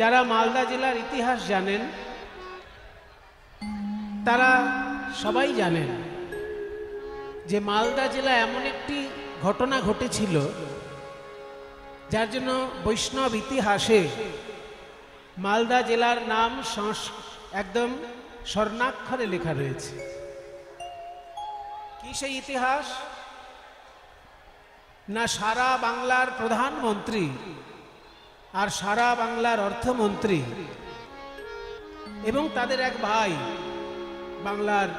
যারা মালদা জেলার ইতিহাস জানেন তারা সবাই জানেন যে মালদা জেলা এমন একটি ঘটনা ঘটেছিল যার জন্য বৈষ্ণব ইতিহাসে মালদা জেলার নাম একদম স্বর্ণাক্ষরে লেখা রয়েছে। কি সেই ইতিহাস? না সারা বাংলার প্রধানমন্ত্রী আর সারা বাংলার অর্থমন্ত্রী এবং তাদের এক ভাই বাংলার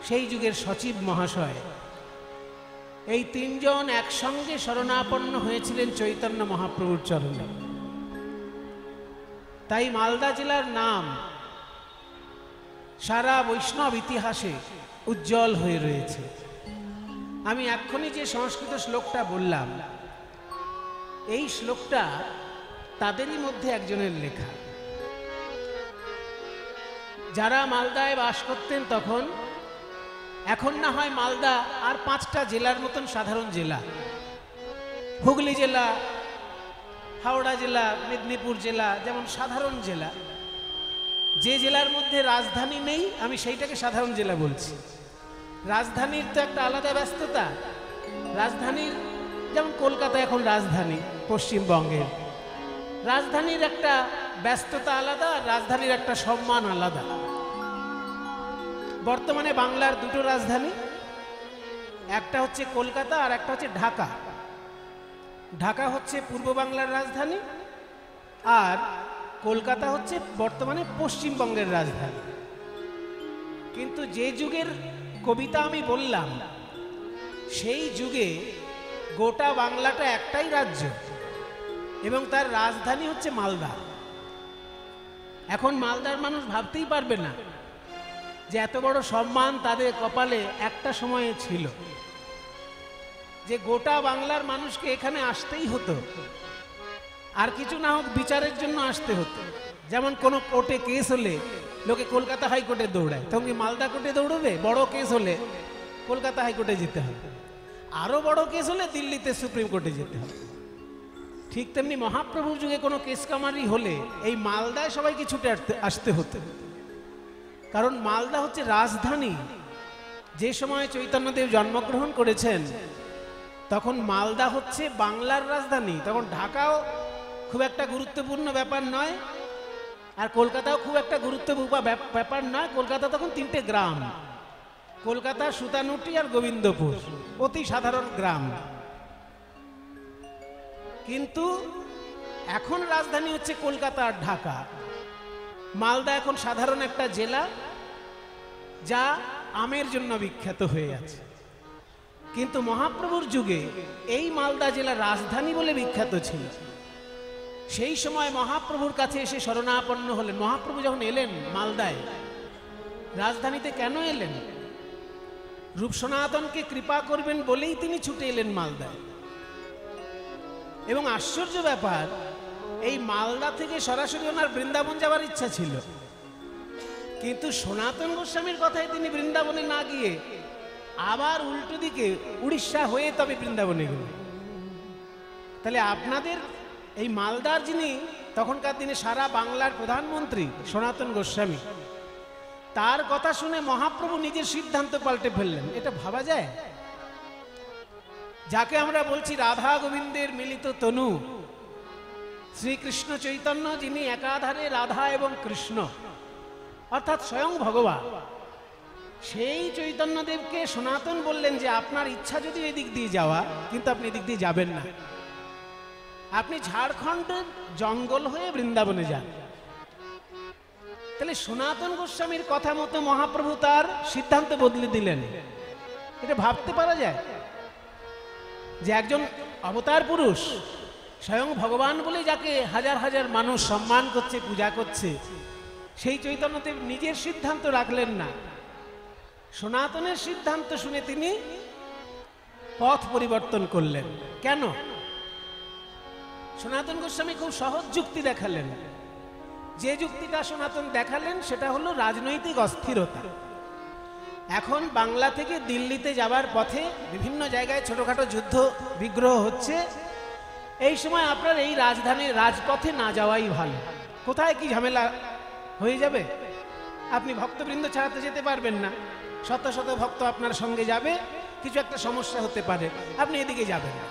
সেই যুগের সচিব মহাশয়, এই তিনজন একসঙ্গে শরণাপন্ন হয়েছিলেন চৈতন্য মহাপ্রভুর চরণে। তাই মালদা জেলার নাম সারা বৈষ্ণব ইতিহাসে উজ্জ্বল হয়ে রয়েছে। আমি এক্ষুনি যে সংস্কৃত শ্লোকটা বললাম, এই শ্লোকটা তাদেরই মধ্যে একজনের লেখা। যারা মালদায় বাস করতেন তখন, এখন না হয় মালদা আর 5টা জেলার মতন সাধারণ জেলা, হুগলি জেলা, হাওড়া জেলা, মেদিনীপুর জেলা যেমন সাধারণ জেলা। যে জেলার মধ্যে রাজধানী নেই আমি সেইটাকে সাধারণ জেলা বলছি। রাজধানীর তো একটা আলাদা ব্যস্ততা। রাজধানীর যেমন কলকাতা এখন রাজধানী পশ্চিমবঙ্গের, রাজধানীর একটা ব্যস্ততা আলাদা, রাজধানীর একটা সম্মান আলাদা। বর্তমানে বাংলার দুটো রাজধানী, একটা হচ্ছে কলকাতা আর একটা হচ্ছে ঢাকা। ঢাকা হচ্ছে পূর্ব বাংলার রাজধানী আর কলকাতা হচ্ছে বর্তমানে পশ্চিমবঙ্গের রাজধানী। কিন্তু যে যুগের কবিতা আমি বললাম, সেই যুগে গোটা বাংলাটা একটাই রাজ্য এবং তার রাজধানী হচ্ছে মালদা। এখন মালদার মানুষ ভাবতেই পারবে না যে এত বড় সম্মান তাদের কপালে একটা সময়ে ছিল, যে গোটা বাংলার মানুষকে এখানে আসতেই হতো, আর কিছু না হোক বিচারের জন্য আসতে হতো। যেমন কোনো কোর্টে কেস হলে লোকে কলকাতা হাইকোর্টে দৌড়ায়, তখন কি মালদা কোর্টে দৌড়বে? বড় কেস হলে কলকাতা হাইকোর্টে যেতে হবে, আরো বড় কেস হলে দিল্লিতে সুপ্রিম কোর্টে যেতে হবে। ঠিক তেমনি মহাপ্রভুর যুগে কোনো কেস কামারি হলে এই মালদায় সবাইকে ছুটে আসতে হতো, কারণ মালদা হচ্ছে রাজধানী। যে সময় চৈতন্যদেব জন্মগ্রহণ করেছেন তখন মালদা হচ্ছে বাংলার রাজধানী। তখন ঢাকাও খুব একটা গুরুত্বপূর্ণ ব্যাপার নয় আর কলকাতাও খুব একটা গুরুত্বপূর্ণ ব্যাপার নয়। কলকাতা তখন 3টে গ্রাম, কলকাতা, সুতানুটি আর গোবিন্দপুর, অতি সাধারণ গ্রাম। কিন্তু এখন রাজধানী হচ্ছে কলকাতা আর ঢাকা। মালদা এখন সাধারণ একটা জেলা যা আমের জন্য বিখ্যাত হয়ে আছে। কিন্তু মহাপ্রভুর যুগে এই মালদা জেলা রাজধানী বলে বিখ্যাত ছিল। সেই সময় মহাপ্রভুর কাছে এসে শরণাপন্ন হলেন। মহাপ্রভু যখন এলেন মালদায়, রাজধানীতে কেন এলেন? রূপ সনাতনকে কৃপা করবেন বলেই তিনি ছুটে এলেন মালদায়। এবং আশ্চর্য ব্যাপার, এই মালদা থেকে সরাসরি ওনার বৃন্দাবন যাওয়ার ইচ্ছা ছিল, কিন্তু সনাতন গোস্বামীর কথায় তিনি বৃন্দাবনে না গিয়ে আবার উল্টো দিকে উড়িষ্যা হয়ে তবে বৃন্দাবনে গেলেন। তাহলে আপনাদের এই মালদার যিনি তখনকার দিনে সারা বাংলার প্রধানমন্ত্রী সনাতন গোস্বামী, তার কথা শুনে মহাপ্রভু নিজের সিদ্ধান্ত পাল্টে ফেললেন। এটা ভাবা যায়? যাকে আমরা বলছি রাধা গোবিন্দের মিলিত তনু, শ্রীকৃষ্ণ চৈতন্য, যিনি একাধারে রাধা এবং কৃষ্ণ অর্থাৎ স্বয়ং ভগবান, সেই চৈতন্যদেবকে সনাতন বললেন যে আপনার ইচ্ছা যদি এই দিক দিয়ে যাওয়া, কিন্তু আপনি এদিক দিয়ে যাবেন না, আপনি ঝাড়খণ্ডের জঙ্গল হয়ে বৃন্দাবনে যান। তাহলে সনাতন গোস্বামীর কথা মতো মহাপ্রভু তার সিদ্ধান্ত বদলে দিলেন। এটা ভাবতে পারা যায় যে একজন অবতার পুরুষ, স্বয়ং ভগবান বলে যাকে হাজার হাজার মানুষ সম্মান করছে, পূজা করছে, সেই চৈতন্যদেব নিজের সিদ্ধান্ত রাখলেন না, সনাতনের সিদ্ধান্ত শুনে তিনি পথ পরিবর্তন করলেন। কেন? সনাতন গোস্বামী খুব সহজ যুক্তি দেখালেন। যে যুক্তিটা সনাতন দেখালেন সেটা হলো রাজনৈতিক অস্থিরতা। এখন বাংলা থেকে দিল্লিতে যাবার পথে বিভিন্ন জায়গায় ছোটখাটো যুদ্ধ বিগ্রহ হচ্ছে। এই সময় আপনার এই রাজধানীর রাজপথে না যাওয়াই ভালো। কোথায় কি ঝামেলা হয়ে যাবে? আপনি ভক্তবৃন্দ ছাড়া তো যেতে পারবেন না, শত শত ভক্ত আপনার সঙ্গে যাবে, কিছু একটা সমস্যা হতে পারে, আপনি এদিকে যাবেন না।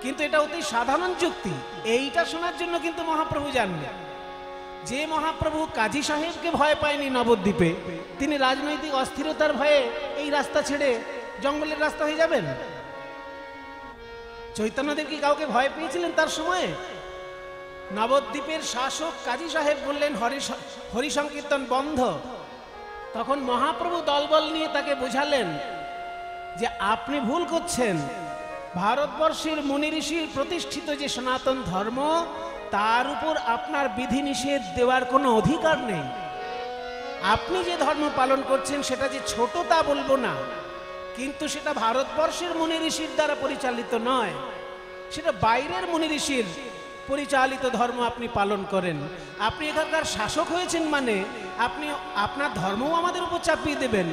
কিন্তু এটা অতি সাধারণ যুক্তি। এইটা শোনার জন্য কিন্তু মহাপ্রভু যাননি। যে মহাপ্রভু কাজী সাহেবকে ভয় পায়নি নবদ্বীপে, তিনি রাজনৈতিক অস্থিরতার ভয়ে এই রাস্তা ছেড়ে জঙ্গলের রাস্তা হয়ে যাবেন? চৈতন্যদেব কি কাউকে ভয় পেয়েছিলেন তার সময়ে? নবদ্বীপের শাসক কাজী সাহেব বললেন হরি সংকীর্তন বন্ধ। তখন মহাপ্রভু দলবল নিয়ে তাকে বোঝালেন যে আপনি ভুল করছেন। ভারতবর্ষের মুনি ঋষির প্রতিষ্ঠিত যে সনাতন ধর্ম, তার উপর আপনার বিধিনিষেধ দেওয়ার কোনো অধিকার নেই। আপনি যে ধর্ম পালন করছেন সেটা যে ছোট তা বলবো না, কিন্তু সেটা ভারতবর্ষের মুনি ঋষির দ্বারা পরিচালিত নয়, সেটা বাইরের মুনি ঋষির পরিচালিত ধর্ম আপনি পালন করেন। আপনি এখানকার শাসক হয়েছেন মানে আপনি আপনার ধর্মও আমাদের উপর চাপিয়ে দেবেন,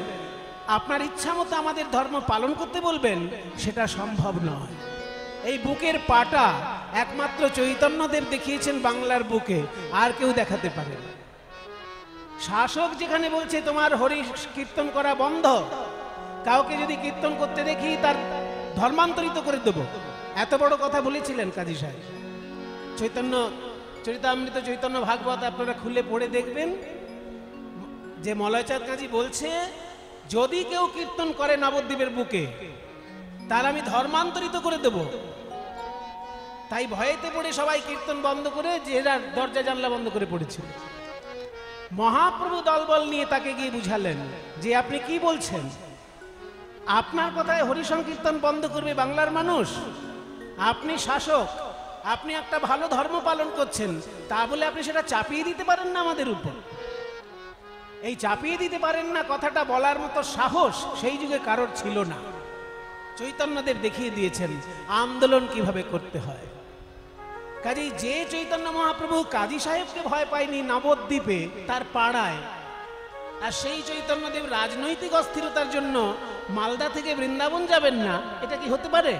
আপনার ইচ্ছা মতো আমাদের ধর্ম পালন করতে বলবেন, সেটা সম্ভব নয়। এই বুকের পাটা একমাত্র চৈতন্যদেব দেখিয়েছেন বাংলার বুকে, আর কেউ দেখাতে পারে না। শাসক যেখানে বলছে তোমার হরি কীর্তন করা বন্ধ, কাউকে যদি কীর্তন করতে দেখি তার ধর্মান্তরিত করে দেব, এত বড় কথা বলেছিলেন কাজী সাহেব। চৈতন্য চরিতামৃত, চৈতন্য ভাগবত আপনারা খুলে পড়ে দেখবেন যে মলয়চাঁদ কাজী বলছে যদি কেউ কীর্তন করে নবদ্বীপের বুকে, তার আমি ধর্মান্তরিত করে দেব। তাই ভয়েতে পড়ে সবাই কীর্তন বন্ধ করে, যে দরজা জানলা বন্ধ করে পড়েছিল। মহাপ্রভু দলবল নিয়ে তাকে গিয়ে বুঝালেন যে আপনি কি বলছেন? আপনার কথায় হরি সংকীর্তন বন্ধ করবে বাংলার মানুষ? আপনি শাসক, আপনি একটা ভালো ধর্ম পালন করছেন, তা বলে আপনি সেটা চাপিয়ে দিতে পারেন না আমাদের উপর? এই চাপিয়ে দিতে পারেন না কথাটা বলার মতো সাহস সেই যুগে কারোর ছিল না। চৈতন্যদেব দেখিয়ে দিয়েছেন আন্দোলন কিভাবে করতে হয়। কাজেই যে চৈতন্য মহাপ্রভু কাজী সাহেবকে ভয় পায়নি নবদ্বীপে তার পাড়ায়, আর সেই চৈতন্যদেব রাজনৈতিক অস্থিরতার জন্য মালদা থেকে বৃন্দাবন যাবেন না, এটা কি হতে পারে?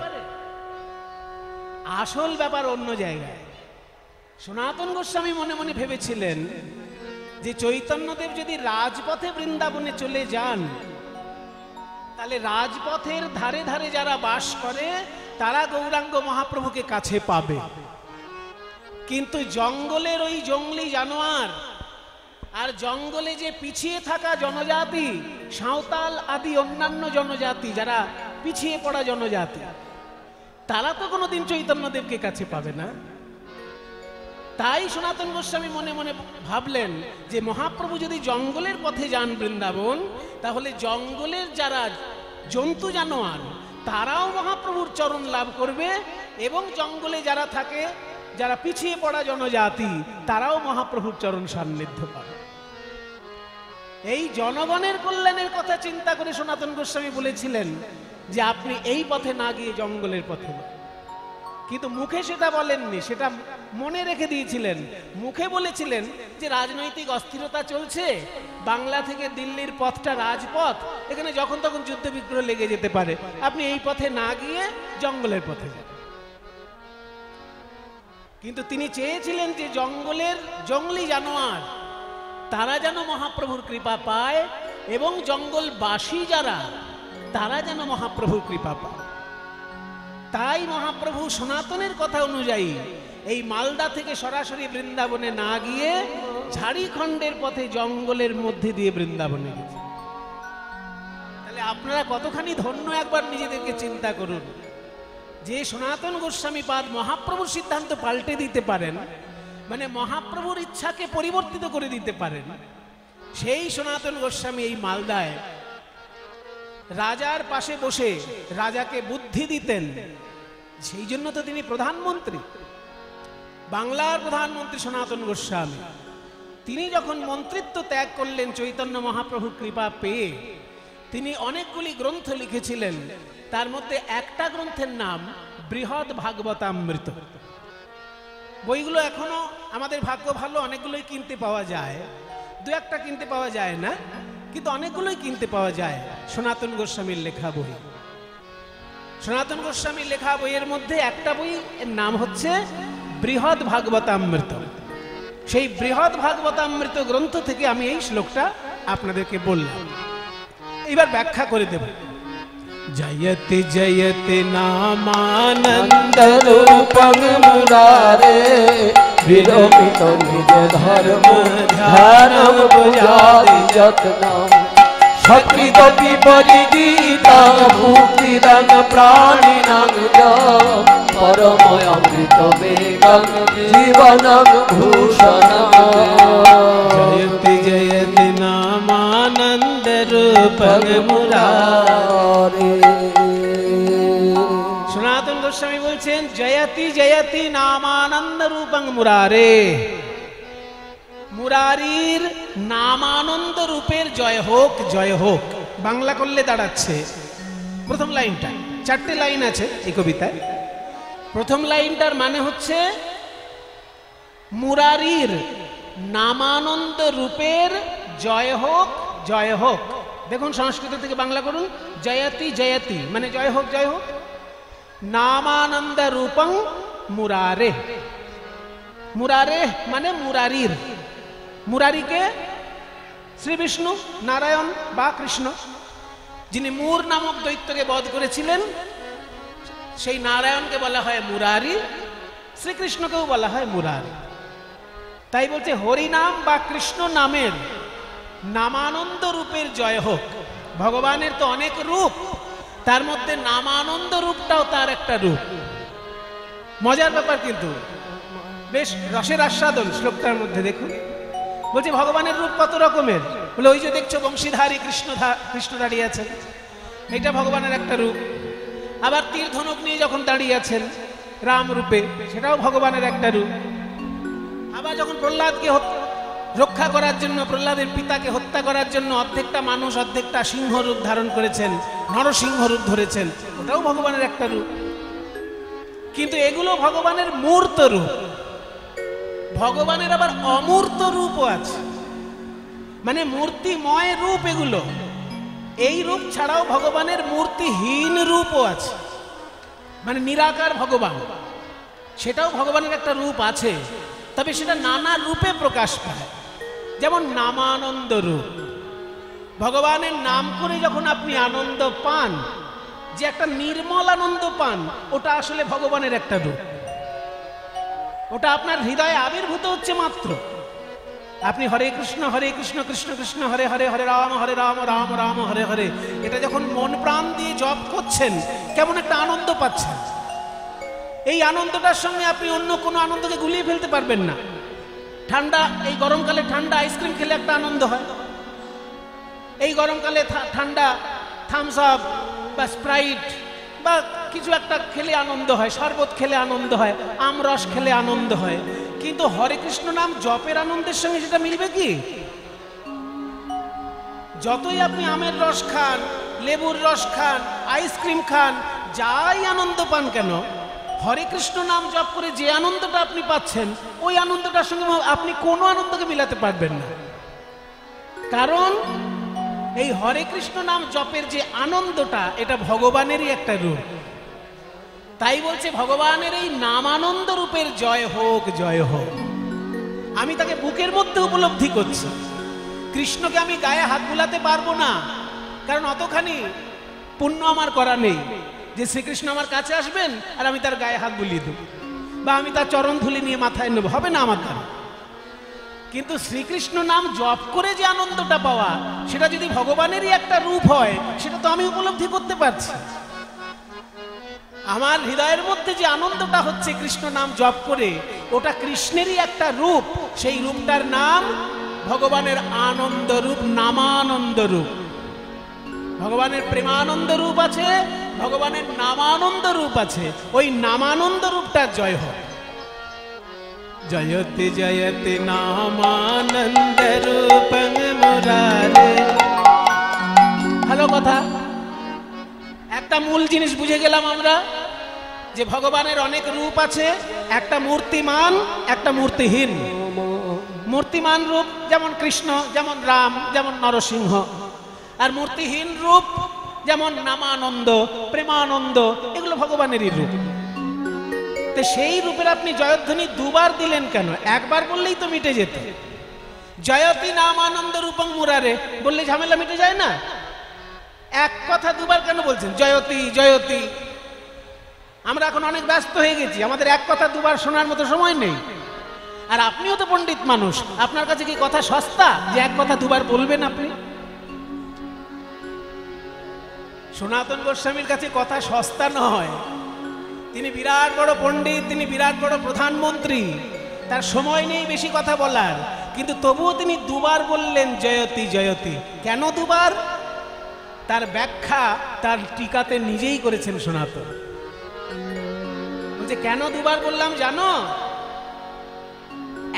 আসল ব্যাপার অন্য জায়গায়। সনাতন গোস্বামী মনে মনে ভেবেছিলেন যে চৈতন্যদেব যদি রাজপথে বৃন্দাবনে চলে যান, তাহলে রাজপথের ধারে ধারে যারা বাস করে তারা গৌরাঙ্গ মহাপ্রভুকে কাছে পাবে। কিন্তু জঙ্গলের ওই জঙ্গলি জানোয়ার আর জঙ্গলে যে পিছিয়ে থাকা জনজাতি, সাঁওতাল আদি অন্যান্য জনজাতি, যারা পিছিয়ে পড়া জনজাতি, তারা তো কোনোদিন চৈতন্যদেবকে কাছে পাবে না। তাই সনাতন গোস্বামী মনে মনে ভাবলেন যে মহাপ্রভু যদি জঙ্গলের পথে যান বৃন্দাবন, তাহলে জঙ্গলের যারা জন্তু জানোয়ার তারাও মহাপ্রভুর চরণ লাভ করবে, এবং জঙ্গলে যারা থাকে, যারা পিছিয়ে পড়া জনজাতি, তারাও মহাপ্রভুর চরণ সান্নিধ্য পাবে। এই জনগণের কল্যাণের কথা চিন্তা করে সনাতন গোস্বামী বলেছিলেন যে আপনি এই পথে না গিয়ে জঙ্গলের পথে। কিন্তু মুখে সেটা বলেননি, সেটা মনে রেখে দিয়েছিলেন। মুখে বলেছিলেন যে রাজনৈতিক অস্থিরতা চলছে, বাংলা থেকে দিল্লির পথটা রাজপথ, এখানে যখন তখন যুদ্ধ বিগ্রহ লেগে যেতে পারে, আপনি এই পথে না গিয়ে জঙ্গলের পথে যান। কিন্তু তিনি চেয়েছিলেন যে জঙ্গলের জঙ্গলি জানোয়ার তারা যেন মহাপ্রভুর কৃপা পায়, এবং জঙ্গলবাসী যারা তারা যেন মহাপ্রভুর কৃপা পায়। তাই মহাপ্রভু সনাতনের কথা অনুযায়ী এই মালদা থেকে সরাসরি বৃন্দাবনে না গিয়ে ঝাড়খণ্ডের পথে জঙ্গলের মধ্যে দিয়ে বৃন্দাবনে গেছে। তাহলে আপনারা কতখানি ধন্য একবার নিজেদেরকে চিন্তা করুন, যে সনাতন গোস্বামী পাদ মহাপ্রভুর সিদ্ধান্ত পাল্টে দিতে পারেন, মানে মহাপ্রভুর ইচ্ছাকে পরিবর্তিত করে দিতে পারেন। সেই সনাতন গোস্বামী এই মালদায় রাজার পাশে বসে রাজাকে বুদ্ধি দিতেন। সেই জন্য তো তিনি প্রধানমন্ত্রী, বাংলার প্রধানমন্ত্রী সনাতন গোস্বামী। তিনি যখন মন্ত্রিত্ব ত্যাগ করলেন চৈতন্য মহাপ্রভুর কৃপা পেয়ে, তিনি অনেকগুলি গ্রন্থ লিখেছিলেন। তার মধ্যে একটা গ্রন্থের নাম বৃহৎ ভাগবতামৃত। বইগুলো এখনো আমাদের ভাগ্য ভালো, অনেকগুলোই কিনতে পাওয়া যায়, দু একটা কিনতে পাওয়া যায় না, কিন্তু অনেকগুলোই কিনতে পাওয়া যায় সনাতন গোস্বামীর লেখা বই। সনাতন গোস্বামীর লেখা বইয়ের মধ্যে একটা বই এর নাম হচ্ছে বৃহৎ ভাগবতামৃত। সেই বৃহৎ ভাগবতামৃত গ্রন্থ থেকে আমি এই শ্লোকটা আপনাদেরকে বললাম। এবার ব্যাখ্যা করে দেব। জয়তি জয়তি নামানন্দ রূপং মুরারে বিরমিত নিজ ধর্ম ধ্যানম বুঝাদি যত্নম শক্তিদপি পরিগীতাং মুক্তিদাং প্রাণিনাং পরময় অমৃত বেগং জীবনং ভূষণং। জয়তি জয়তি নামানন্দ রূপং মুরারে। সনাতন গোস্বামী বলছেন জয়তি জয়তি নামানন্দ রূপং মুরারে। মুরারির নামানন্দ রূপের জয় হোক, জয় হোক। বাংলা করলে দাঁড়াচ্ছে প্রথম লাইনটা, 4টে লাইন আছে এই কবিতায়। প্রথম লাইনটার মানে হচ্ছে মুরারির নামানন্দ রূপের জয় হোক, জয় হোক। দেখুন সংস্কৃত থেকে বাংলা করুন, জয়তি জয়তি মানে জয় হোক, জয় হোক। নামানন্দ রূপং মুরারে। মুরারে মানে মুরারির। মুরারিকে শ্রী বিষ্ণু, নারায়ণ বা কৃষ্ণ, যিনি মূর নামক দৈত্যকে বধ করেছিলেন, সেই নারায়ণকে বলা হয় মুরারি, শ্রীকৃষ্ণকেও বলা হয় মুরারি। তাই বলছে হরিনাম বা কৃষ্ণ নামের নামানন্দ রূপের জয় হোক। ভগবানের তো অনেক রূপ, তার মধ্যে নামানন্দ রূপটাও তার একটা রূপ। মজার ব্যাপার কিন্তু, বেশ রসের আস্বাদন শ্লোকটার মধ্যে। দেখুন বলছে ভগবানের রূপ কত রকমের। বলে ওই যে দেখছো বংশীধারী কৃষ্ণ দাঁড়িয়ে আছেন, এটা ভগবানের একটা রূপ। আবার তীর ধনুক নিয়ে যখন দাঁড়িয়ে আছেন রাম রূপে, সেটাও ভগবানের একটা রূপ। আবার যখন প্রহ্লাদকে রক্ষা করার জন্য, প্রহ্লাদের পিতাকে হত্যা করার জন্য অর্ধেকটা মানুষ অর্ধেকটা সিংহ রূপ ধারণ করেছেন, নরসিংহ রূপ ধরেছেন, ওটাও ভগবানের একটা রূপ। কিন্তু এগুলো ভগবানের মূর্ত রূপ। ভগবানের আবার অমূর্ত রূপও আছে, মানে মূর্তিময় রূপ এগুলো। এই রূপ ছাড়াও ভগবানের মূর্তিহীন রূপও আছে, মানে নিরাকার ভগবান, সেটাও ভগবানের একটা রূপ আছে। তবে সেটা নানা রূপে প্রকাশ পায়। যেমন নামানন্দ রূপ, ভগবানের নাম করে যখন আপনি আনন্দ পান, যে একটা নির্মল আনন্দ পান, ওটা আসলে ভগবানের একটা রূপ। ওটা আপনার হৃদয়ে আবির্ভূত হচ্ছে মাত্র। আপনি হরে কৃষ্ণ কৃষ্ণ কৃষ্ণ হরে হরে, হরে রাম রাম রাম হরে হরে, এটা যখন মন প্রাণ দিয়ে জপ করছেন, কেমন একটা আনন্দ পাচ্ছেন। এই আনন্দটার সঙ্গে আপনি অন্য কোনো আনন্দকে গুলিয়ে ফেলতে পারবেন না। ঠান্ডা, এই গরমকালে ঠান্ডা আইসক্রিম খেলে একটা আনন্দ হয়। এই গরমকালে ঠান্ডা থামস আপ বা স্প্রাইট বা কিছু একটা খেলে আনন্দ হয়, শরবত খেলে আনন্দ হয়, আমরস খেলে আনন্দ হয়। কিন্তু হরে কৃষ্ণ নাম জপের আনন্দের সঙ্গে সেটা মিলবে কি? যতই আপনি আমের রস খান, লেবুর রস খান, আইসক্রিম খান, যাই আনন্দ পান কেন, হরে কৃষ্ণ নাম জপ করে যে আনন্দটা আপনি পাচ্ছেন, ওই আনন্দটার সঙ্গে আপনি কোনো আনন্দকে মিলাতে পারবেন না। কারণ এই হরে কৃষ্ণ নাম জপের যে আনন্দটা, এটা ভগবানেরই একটা রূপ। তাই বলছে ভগবানের এই নামানন্দ রূপের জয় হোক, জয় হোক। আমি তাকে বুকের মধ্যে উপলব্ধি করছি। কৃষ্ণকে আমি গায়ে হাত বুলাতে পারবো না, কারণ অতখানি পুণ্য আমার করা নেই যে শ্রীকৃষ্ণ আমার কাছে আসবেন আর আমি তার গায়ে হাত বুলিয়ে দেব, বা আমি তার চরণ ধুলি নিয়ে মাথায় নেব, হবে না আমার দ্বারা। কিন্তু শ্রীকৃষ্ণ নাম জপ করে যে আনন্দটা পাওয়া, সেটা যদি ভগবানেরই একটা রূপ হয়, সেটা তো আমি উপলব্ধি করতে পারছি। আমার হৃদয়ের মধ্যে যে আনন্দটা হচ্ছে কৃষ্ণ নাম জপ করে, ওটা কৃষ্ণেরই একটা রূপ। সেই রূপটার নাম ভগবানের আনন্দ রূপ, নামানন্দ রূপ। ভগবানের প্রেমানন্দ রূপ আছে, ভগবানের নামানন্দ রূপ আছে। ওই নামানন্দ রূপটার জয় হয়। জয়তি জয়তি নামানন্দ রূপং মুরারে। ভালো কথা, একটা মূল জিনিস বুঝে গেলাম আমরা, যে ভগবানের অনেক রূপ আছে। একটা মূর্তিমান, একটা মূর্তিহীন। মূর্তিমান রূপ যেমন কৃষ্ণ, যেমন রাম, যেমন নরসিংহ। আর মূর্তিহীন রূপ যেমন নামানন্দ, প্রেমানন্দ, এগুলো ভগবানেরই রূপ। তো সেই রূপের আপনি জয়ধ্বনি দুবার দিলেন কেন? একবার বললেই তো মিটে যেত। জয়তি নামানন্দ রূপং মুরারে বললে ঝামেলা মিটে যায় না? এক কথা দুবার কেন বলছেন জয়তি জয়তি? আমরা এখন অনেক ব্যস্ত হয়ে গেছি, আমাদের এক কথা দুবার শোনার মতো সময় নেই। আর আপনিও তো পণ্ডিত মানুষ, আপনার কাছে কি কথা সস্তা যে এক কথা দুবার বলবেন আপনি? সনাতন গোস্বামীর কাছে কথা সস্তা নয়। তিনি বিরাট বড় পণ্ডিত, তিনি বিরাট বড় প্রধানমন্ত্রী, তার সময় নেই বেশি কথা বলার, কিন্তু তবুও তিনি দুবার বললেন জয়তি জয়তি। কেন দুবার? তার ব্যাখ্যা তার টিকাতে নিজেই করেছেন সনাতন। বলছে কেন দুবার বললাম জানো?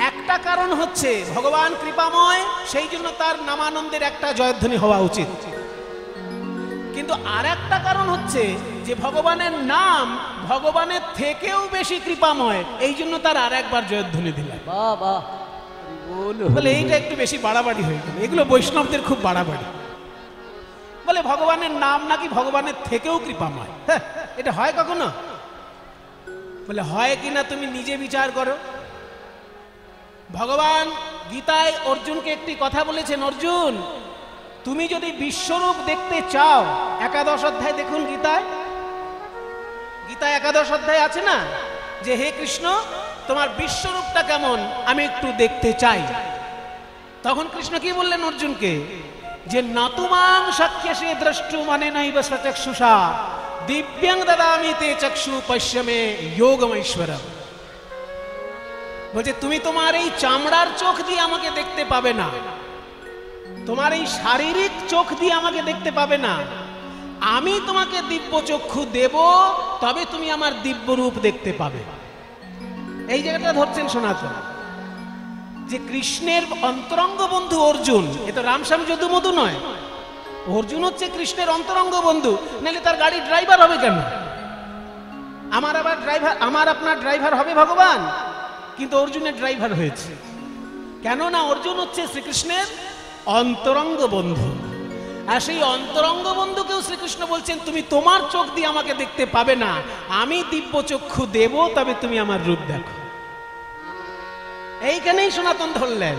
একটা কারণ হচ্ছে ভগবান কৃপাময়, সেই জন্য তার নামানন্দের একটা জয়ধ্বনি হওয়া উচিত। কিন্তু আর একটা কারণ হচ্ছে যে ভগবানের নাম ভগবানের থেকেও বেশি কৃপাময়, এই জন্য তার আর একবার জয়ধ্বনি দিলাম। বলে এইটা একটু বেশি বাড়াবাড়ি হয়ে গেল, এগুলো বৈষ্ণবদের খুব বাড়াবাড়ি। বলে ভগবানের নাম নাকি ভগবানের থেকেও কৃপাময়। হ্যাঁ, এটা হয় কখনো? বলে হয় কিনা তুমি নিজে বিচার করো। ভগবান গীতায় অর্জুনকে একটি কথা বলেছেন, অর্জুন তুমি যদি বিশ্বরূপ দেখতে চাও, একাদশ অধ্যায় দেখুন গীতায়, গীতায় একাদশ অধ্যায় আছে না, যে হে কৃষ্ণ তোমার বিশ্বরূপটা কেমন আমি একটু দেখতে চাই। তখন কৃষ্ণ কি বললেন অর্জুনকে, যে নাতুমাং সাক্ষ্যসে দ্রষ্টু মানে নাইব সচক্ষুষা দিব্যাং দদামি তে চক্ষু পশ্যমে যোগমৈশ্বরম। বলছে তুমি তোমার এই চামড়ার চোখ দিয়ে আমাকে দেখতে পাবে না, তোমার এই শারীরিক চোখ দিয়ে আমাকে দেখতে পাবে না, আমি তোমাকে দিব্য চক্ষু দেব, তবে তুমি আমার দিব্য রূপ দেখতে পাবে। এই জায়গাটা ধরছেন সনাতন, যে কৃষ্ণের অন্তরঙ্গ বন্ধু অর্জুন, এ তো রামশ্যাম যদুমধু নয়, অর্জুন হচ্ছে কৃষ্ণের অন্তরঙ্গ বন্ধু, নাহলে তার গাড়ির ড্রাইভার হবে কেন? আমার আবার ড্রাইভার, আমার আপনার ড্রাইভার হবে ভগবান, কিন্তু অর্জুনের ড্রাইভার হয়েছে কেন? না, অর্জুন হচ্ছে শ্রীকৃষ্ণের অন্তরঙ্গ বন্ধু। আর সেই অন্তরঙ্গ বন্ধুকেও শ্রীকৃষ্ণ বলছেন তুমি তোমার চোখ দিয়ে আমাকে দেখতে পাবে না, আমি দিব্য চক্ষু দেব, তবে তুমি আমার রূপ দেখো। এইখানেই সনাতন ধরলেন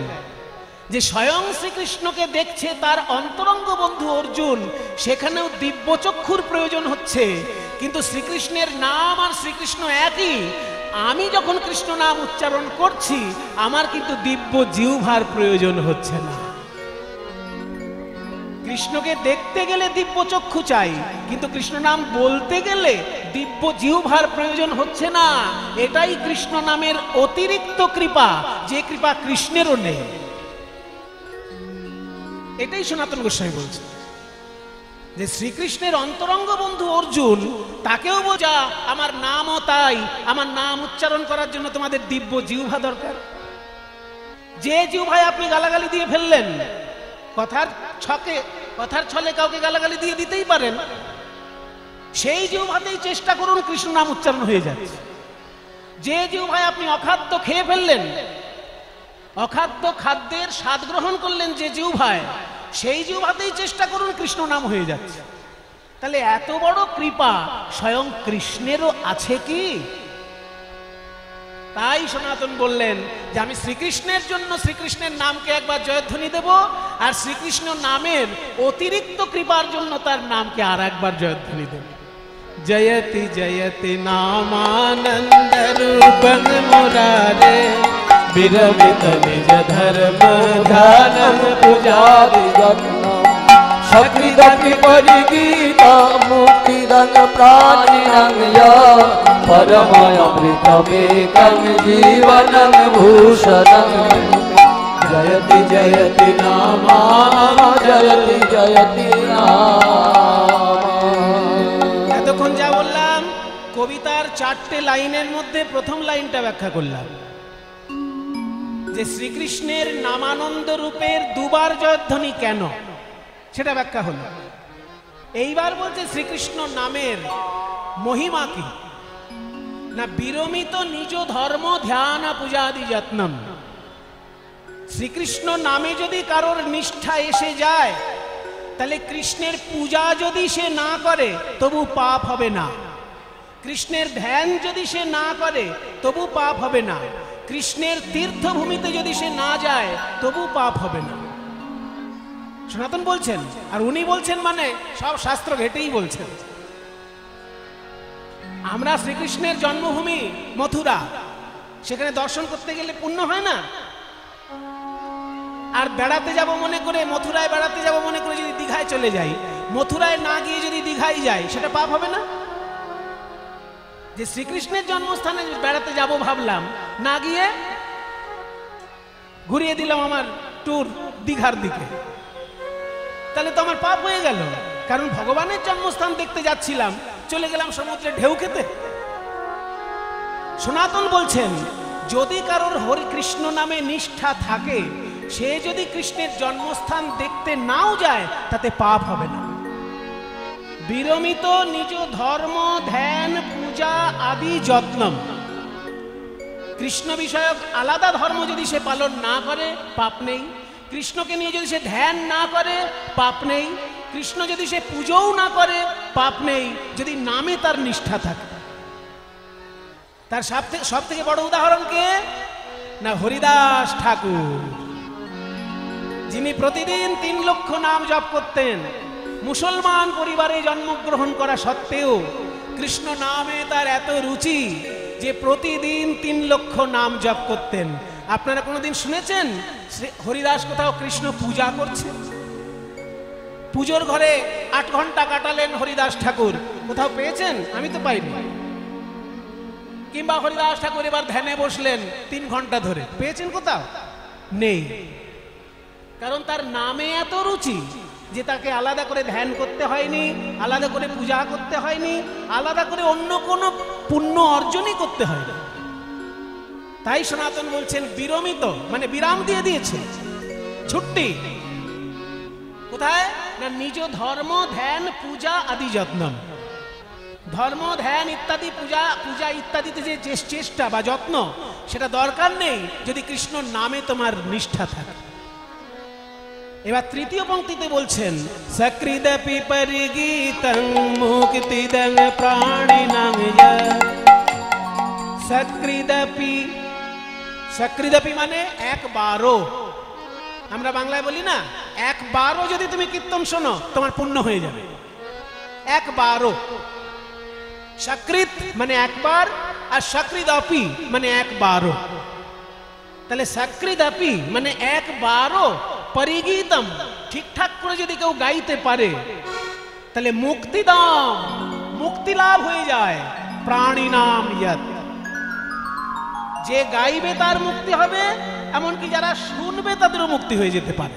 যে স্বয়ং শ্রীকৃষ্ণকে দেখছে তার অন্তরঙ্গ বন্ধু অর্জুন, সেখানেও দিব্য চক্ষুর প্রয়োজন হচ্ছে। কিন্তু শ্রীকৃষ্ণের নাম আর শ্রীকৃষ্ণ একই, আমি যখন কৃষ্ণ নাম উচ্চারণ করছি আমার কিন্তু দিব্য জিহ্বার প্রয়োজন হচ্ছে না। কৃষ্ণকে দেখতে গেলে দিব্য চক্ষু চাই, কিন্তু কৃষ্ণ নাম বলতে গেলে দিব্য জিহ্বার প্রয়োজন হচ্ছে না। এটাই কৃষ্ণ নামের অতিরিক্ত কৃপা, যে কৃপা কৃষ্ণেরও নেই। এটাই সনাতন গোস্বামী বলছে, যে শ্রীকৃষ্ণের অন্তরঙ্গ বন্ধু অর্জুন, তাকেও বোঝা আমার নামও তাই, আমার নাম উচ্চারণ করার জন্য তোমাদের দিব্য জিহ্বা দরকার। যে জিহ্বায় আপনি গালাগালি দিয়ে ফেললেন, কথার ছলে কাউকে গালাগালি দিয়ে দিতেই পারেন, সেই জিহ্বাতেই চেষ্টা করুন কৃষ্ণ নাম উচ্চারণ হয়ে যাচ্ছে। যে জিহ্বায় আপনি অখাদ্য খেয়ে ফেললেন, অখাদ্য খাদ্যের স্বাদ গ্রহণ করলেন যে জিহ্বায়, সেই জিহ্বাতেই চেষ্টা করুন কৃষ্ণ নাম হয়ে যাচ্ছে। তাহলে এত বড় কৃপা স্বয়ং কৃষ্ণেরও আছে কি? তাই সনাতন বললেন যে আমি শ্রীকৃষ্ণের জন্য শ্রীকৃষ্ণের নামকে একবার জয়ধ্বনি দেব, আর শ্রীকৃষ্ণ নামের অতিরিক্ত কৃপার জন্য তার নামকে আর একবার জয়ধ্বনি দেব। জয়তি জয়তি নামানন্দ রূপং মুরারে বিরমিত নিজ ধর্ম ধ্যানম পূজাদি যত্নম সকৃদপি পরিগীতা মুক্তিদং প্রাণিনং য় পরময়মৃতমেকং জীবনং ভূষণং জয়তি জয়তি নামা জয়তি জয়তি নাম। এতক্ষণ যা বললাম কবিতার 4টে লাইনের মধ্যে প্রথম লাইনটা ব্যাখ্যা করলাম, যে শ্রীকৃষ্ণের নামানন্দ রূপের দুবার জয়ধ্বনি কেন, সেটা ব্যাখ্যা হলো। এইবার বলছে শ্রীকৃষ্ণ নামের মহিমা কি না, বিরমিত নিজ ধর্ম ধ্যান পূজাদি যত্নম। শ্রীকৃষ্ণ নামে যদি কারোর নিষ্ঠা এসে যায়, তাহলে কৃষ্ণের পূজা যদি সে না করে তবু পাপ হবে না। কৃষ্ণের ধ্যান যদি সে না করে তবু পাপ হবে না, কৃষ্ণের তীর্থভূমিতে যদি সে না যায় তবু পাপ হবে না। সনাতন বলছেন, আর উনি বলছেন মানে সব শাস্ত্র ঘেটেই বলছেন। আমরা শ্রীকৃষ্ণের জন্মভূমি মথুরা, সেখানে দর্শন করতে গেলে পুণ্য হয় না? আর বেড়াতে যাব মনে করে, মথুরায় বেড়াতে যাব মনে করে যদি দীঘায় চলে যাই, মথুরায় না গিয়ে যদি দীঘায় যাই, সেটা পাপ হবে না? যে শ্রীকৃষ্ণের জন্মস্থানে বেড়াতে যাব ভাবলাম, না গিয়ে ঘুরিয়ে দিলাম আমার ট্যুর দীঘার দিকে, তাহলে তো আমার পাপ হয়ে গেল। কারণ ভগবানের জন্মস্থান দেখতে যাচ্ছিলাম, চলে গেলাম সমুদ্রে ঢেউ খেতে। সনাতন বলছেন, যদি কারোর হরি কৃষ্ণ নামে নিষ্ঠা থাকে, সে যদি কৃষ্ণের জন্মস্থান দেখতে নাও যায় তাতে পাপ হবে না। বিরমিত নিজ ধর্ম ধ্যান পূজা আদি যত্নম, কৃষ্ণ বিষয়ক আলাদা ধর্ম যদি সে পালন না করে পাপ নেই, কৃষ্ণকে নিয়ে যদি সে ধ্যান না করে পাপ নেই, কৃষ্ণ যদি সে পুজোও না করে পাপ নেই, যদি নামে তার নিষ্ঠা থাকে। তার সব থেকে বড় উদাহরণ কে না? হরিদাস ঠাকুর, যিনি প্রতিদিন 3 লক্ষ নাম জপ করতেন। মুসলমান পরিবারে জন্মগ্রহণ করা সত্ত্বেও কৃষ্ণ নামে তার এত রুচি যে প্রতিদিন 3 লক্ষ নাম জপ করতেন। আপনারা কোনোদিন শুনেছেন হরিদাস কোথাও কৃষ্ণ পূজা করছে? পুজোর ঘরে 8 ঘন্টা কাটালেন হরিদাস ঠাকুর, কোথাও পেয়েছেন? আমি তো পাইনি। কিংবা হরিদাস ঠাকুর এবার ধ্যানে বসলেন 3 ঘন্টা ধরে, পেয়েছেন কোথাও? নেই। কারণ তার নামে এত রুচি যে তাকে আলাদা করে ধ্যান করতে হয়নি, আলাদা করে পূজা করতে হয়নি, আলাদা করে অন্য কোনো পুণ্য অর্জনই করতে হয়নি। তাই সনাতন বলছেন বিরমিত মানে বিরাম দিয়ে দিয়েছে, ছুটি। কোথায় না? নিজ ধর্ম ধ্যান পূজা আদি যত্নম। ধর্ম ধ্যান ইত্যাদি পূজা ইত্যাদিতে যে চেষ্টা বা যত্ন, সেটা দরকার নেই যদি কৃষ্ণ নামে তোমার নিষ্ঠা থাকে। এবার তৃতীয় পংক্তিতে বলছেন, সকৃদপি পরিগীতং মুক্তিদং প্রাণিনাং যৎ। সকৃদপি, সকৃদপি মানে একবারও। আমরা বাংলায় বলি না, একবারও যদি তুমি কীর্তন শোনো তোমার পুণ্য হয়ে যাবে। একবারও। সকৃত মানে একবার, আর সকৃদপি মানে একবারও। তাহলে সকৃদপি মানে একবারও পরিগীতম ঠিকঠাক করে যদি কেউ গাইতে পারে, তাহলে মুক্তিদাম, মুক্তি লাভ হয়ে যায়। প্রাণিনাম যৎ, যে গাইবে তার মুক্তি হবে, এমনকি যারা শুনবে তাদেরও মুক্তি হয়ে যেতে পারে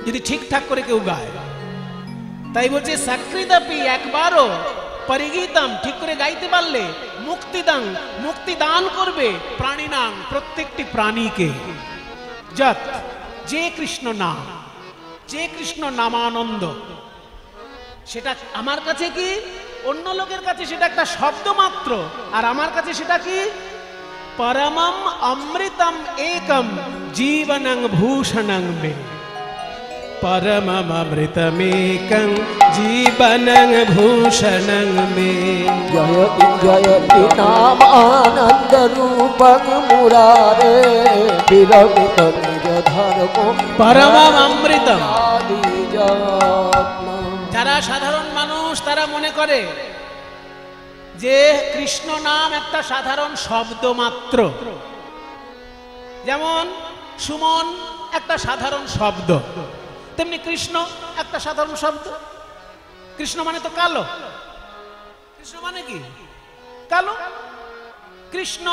যদি ঠিকঠাক করে কেউ গায়। তাই বলছে সকৃদপি একবারও পরিগীতম, ঠিক করে গাইতে পারলে মুক্তিদাং, মুক্তি দান করবে প্রাণিনাং প্রত্যেকটি প্রাণীকে। যৎ যে কৃষ্ণ নাম, যে কৃষ্ণ নামানন্দ, সেটা আমার কাছে কি, অন্য লোকের কাছে সেটা একটা শব্দ মাত্র, আর আমার কাছে সেটা কি পরমম অমৃতম একম জীবনং ভূষণং মে। परमम अमृतमेकं जीवनं भूषणं मे। जयति जयति नामानंद रूपं मुरारे विरमित निज धर्मो परमम अमृतम। যারা সাধারণ মানুষ তারা মনে করে যে কৃষ্ণ নাম একটা সাধারণ শব্দ মাত্র। যেমন সুমন একটা সাধারণ শব্দ, তেমনি কৃষ্ণ একটা সাধারণ শব্দ। কৃষ্ণ মানে তো কালো। কৃষ্ণ মানে কি? কালো। কৃষ্ণ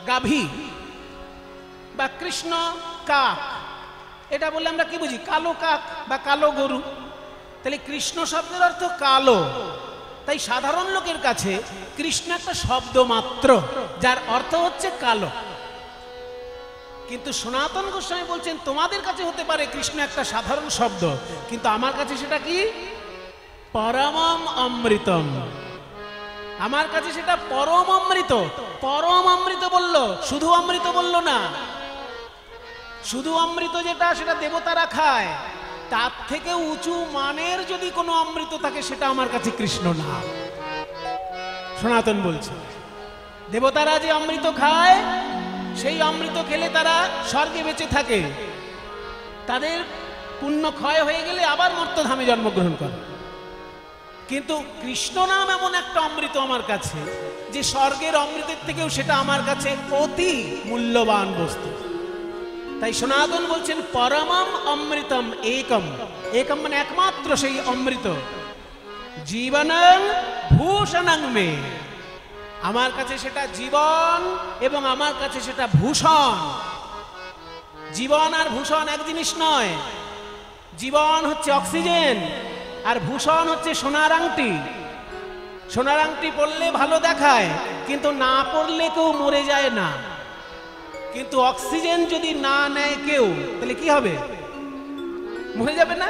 গাভী বা কৃষ্ণ কাক, এটা বললে আমরা কি বুঝি? কালো কাক বা কালো গরু। তাহলে কৃষ্ণ শব্দের অর্থ কালো। তাই সাধারণ লোকের কাছে কৃষ্ণ একটা শব্দ মাত্র, যার অর্থ হচ্ছে কালো। কিন্তু সনাতন গোস্বামী বলছেন তোমাদের কাছে হতে পারে কৃষ্ণ একটা সাধারণ শব্দ, কিন্তু আমার কাছে সেটা কি পরমম অমৃতম। আমার কাছে সেটা পরম অমৃত। পরম অমৃত বলল, শুধু অমৃত বলল না। শুধু অমৃত যেটা সেটা দেবতারা খায়, তার থেকে উঁচু মানের যদি কোনো অমৃত থাকে সেটা আমার কাছে কৃষ্ণ নাম। সনাতন বলছে দেবতারা যে অমৃত খায়, সেই অমৃত খেলে তারা স্বর্গে বেঁচে থাকে, তাদের পুণ্য ক্ষয় হয়ে গেলে আবার মর্তধামে জন্মগ্রহণ করে। কিন্তু কৃষ্ণ নাম এমন একটা অমৃত আমার কাছে, যে স্বর্গের অমৃতের থেকেও সেটা আমার কাছে অতি মূল্যবান বস্তু। তাই সনাতন বলছেন পরমম অমৃতম একম, একম মানে একমাত্র সেই অমৃত, জীবনং ভূষণং মে, আমার কাছে সেটা জীবন এবং আমার কাছে সেটা ভূষণ। জীবন আর ভূষণ এক জিনিস নয়। জীবন হচ্ছে অক্সিজেন আর ভূষণ হচ্ছে সোনার আংটি। সোনার আংটি পরলে ভালো দেখায়, কিন্তু না পরলে কেউ মরে যায় না। কিন্তু অক্সিজেন যদি না নেয় কেউ, তাহলে কি হবে? মরে যাবে না?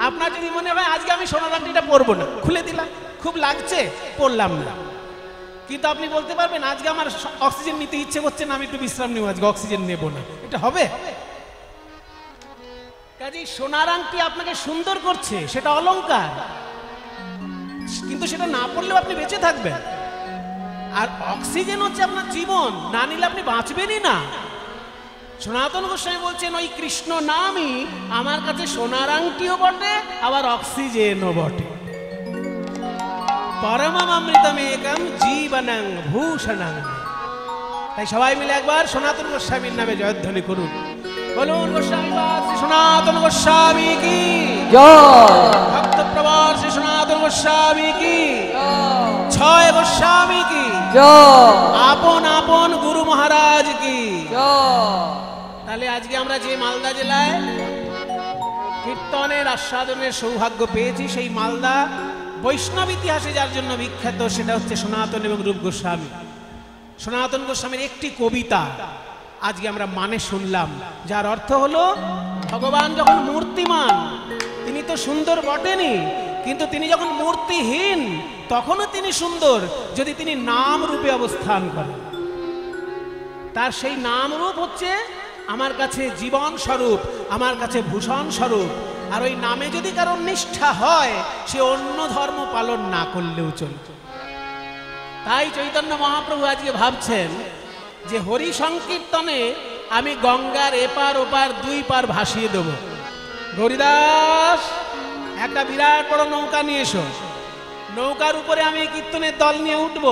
আপনার যদি মনে হয় আজকে আমি সোনার আংটিটা পরবো না, খুলে দিলাম, খুব লাগছে, পরলাম না, কিন্তু আপনি বলতে পারবেন আজকে আমার অক্সিজেন নিতে ইচ্ছে করছে না, আমি একটু বিশ্রাম নেব, আজকে অক্সিজেন নেব না, এটা হবে? কাজেই সোনার আংটি আপনাকে সুন্দর করছে, সেটা অলংকার, কিন্তু সেটা না পড়লেও আপনি বেঁচে থাকবেন। আর অক্সিজেন হচ্ছে আপনার জীবন, না নিলে আপনি বাঁচবেনই না। সনাতন গোস্বামী বলছেন ওই কৃষ্ণ নামই আমার কাছে সোনার আংটিও বটে, আবার অক্সিজেনও বটে। পরমম অমৃতম একম জীবনং ভূষণং। তাই সবাই মিলে একবার সনাতন গোস্বামীর নামে জয়ধ্বনি করুন। বলুন গোস্বামী শ্রী সনাতন গোস্বামী কি জয়, ভক্ত প্রবর শ্রী সনাতন গোস্বামী কি ছয় গোস্বামী কি জয়, আপন আপন গুরু মহারাজ কি জয়। তাহলে আজকে আমরা যে মালদা জেলায় কীর্তনের আস্বাদনের সৌভাগ্য পেয়েছি, সেই মালদা বৈষ্ণব ইতিহাসে যার জন্য বিখ্যাত, সেটা হচ্ছে সনাতন এবং রূপ গোস্বামী। সনাতন গোস্বামীর একটি কবিতা আজকে আমরা মানে শুনলাম, যার অর্থ হলো ভগবান যখন মূর্তিমান, তিনি তো সুন্দর বটেনি, কিন্তু তিনি যখন মূর্তিহীন তখনও তিনি সুন্দর, যদি তিনি নাম রূপে অবস্থান করেন। তার সেই নাম রূপ হচ্ছে আমার কাছে জীবন স্বরূপ, আমার কাছে ভূষণ স্বরূপ। আর ওই নামে যদি কারোর নিষ্ঠা হয়, সে অন্য ধর্ম পালন না করলেও চলবে। তাই চৈতন্য মহাপ্রভু আজকে ভাবছেন যে হরি সংকীর্তনে আমি গঙ্গার এপার ওপার দুই পার ভাসিয়ে দেব। গৌরীদাস, একটা বিরাট বড় নৌকা নিয়ে এসো, নৌকার উপরে আমি কীর্তনের দল নিয়ে উঠব,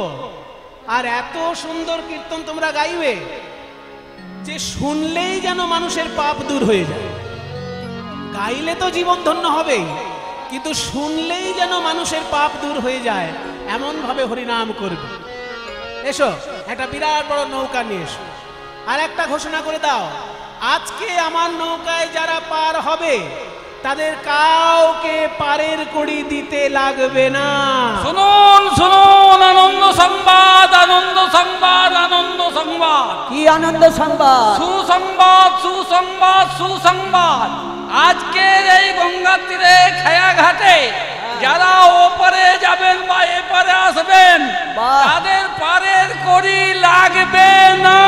আর এত সুন্দর কীর্তন তোমরা গাইবে যে শুনলেই যেন মানুষের পাপ দূর হয়ে যায়। গাইলে তো জীবন ধন্য হবেই, কিন্তু শুনলেই যেন মানুষের পাপ দূর হয়ে যায়, এমন ভাবে হরিনাম করবে। এসো, একটা বিরাট বড় নৌকা নিয়ে এসো, আর একটা ঘোষণা করে দাও, আজকে আমার নৌকায় যারা পার হবে তাদের কাউকে পারের কড়ি দিতে লাগবে না। শুনুন শুনুন, আনন্দ সংবাদ, আনন্দ সংবাদ, আনন্দ সংবাদ। কি আনন্দ সংবাদ? সুসংবাদ, সুসংবাদ, সুসংবাদ। আজকের এই গঙ্গা তীরে খেয়া ঘাটে যারা ওপারে যাবেন বা এপারে আসবেন, বাহ। তাদের পারের কড়ি লাগবে না।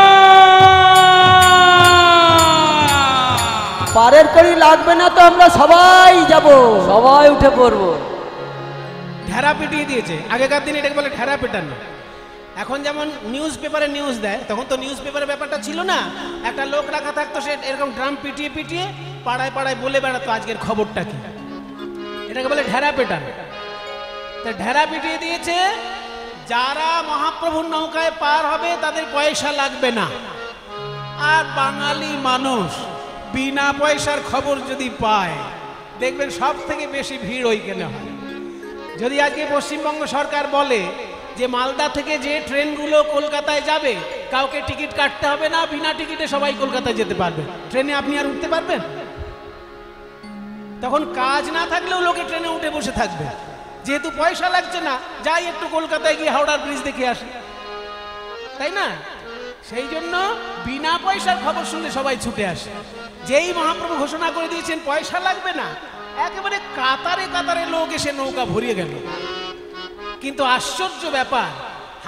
পারের কড়ি লাগবে না তো আমরা সবাই যাব, সবাই উঠে পড়বো। ঢেরা পিটিয়ে দিয়েছে। আগেকার দিনে এটাকে বলে ঢেরা পেটানো। এখন যেমন নিউজ পেপারে নিউজ দেয়, তখন তো নিউজ পেপারের ব্যাপারটা ছিল না। একটা লোক রাখা থাকতো, সে এরকম ড্রাম পিটিয়ে পিটিয়ে পাড়ায় পাড়ায় বলে বেড়াতো আজকের খবরটা কি। এটাকে বলে ঢেরা পেটানো। তা ঢেরা পিটিয়ে দিয়েছে, যারা মহাপ্রভুর নৌকায় পার হবে তাদের পয়সা লাগবে না। আর বাঙালি মানুষ বিনা পয়সার খবর যদি পায়, দেখবেন সব থেকে বেশি ভিড় ওইখানে হয়। যদি আজকে পশ্চিমবঙ্গ সরকার বলে যে মালদা থেকে যে ট্রেনগুলো কলকাতায় যাবে কাউকে টিকিট কাটতে হবে না, বিনা টিকিটে সবাই কলকাতায় যেতে পারবে, ট্রেনে আপনি আর উঠতে পারবেন? তখন কাজ না থাকলেও লোকে ট্রেনে উঠে বসে থাকবে, যেহেতু পয়সা লাগছে না, যাই একটু কলকাতায় গিয়ে হাওড়ার ব্রিজ দেখে আসে, তাই না? সেই জন্য বিনা পয়সার খবর শুনলে সবাই ছুটে আসে। যেই মহাপ্রভু ঘোষণা করে দিয়েছেন পয়সা লাগবে না, একেবারে কাতারে কাতারে লোক এসে নৌকা ভরিয়ে গেল। কিন্তু আশ্চর্য ব্যাপার,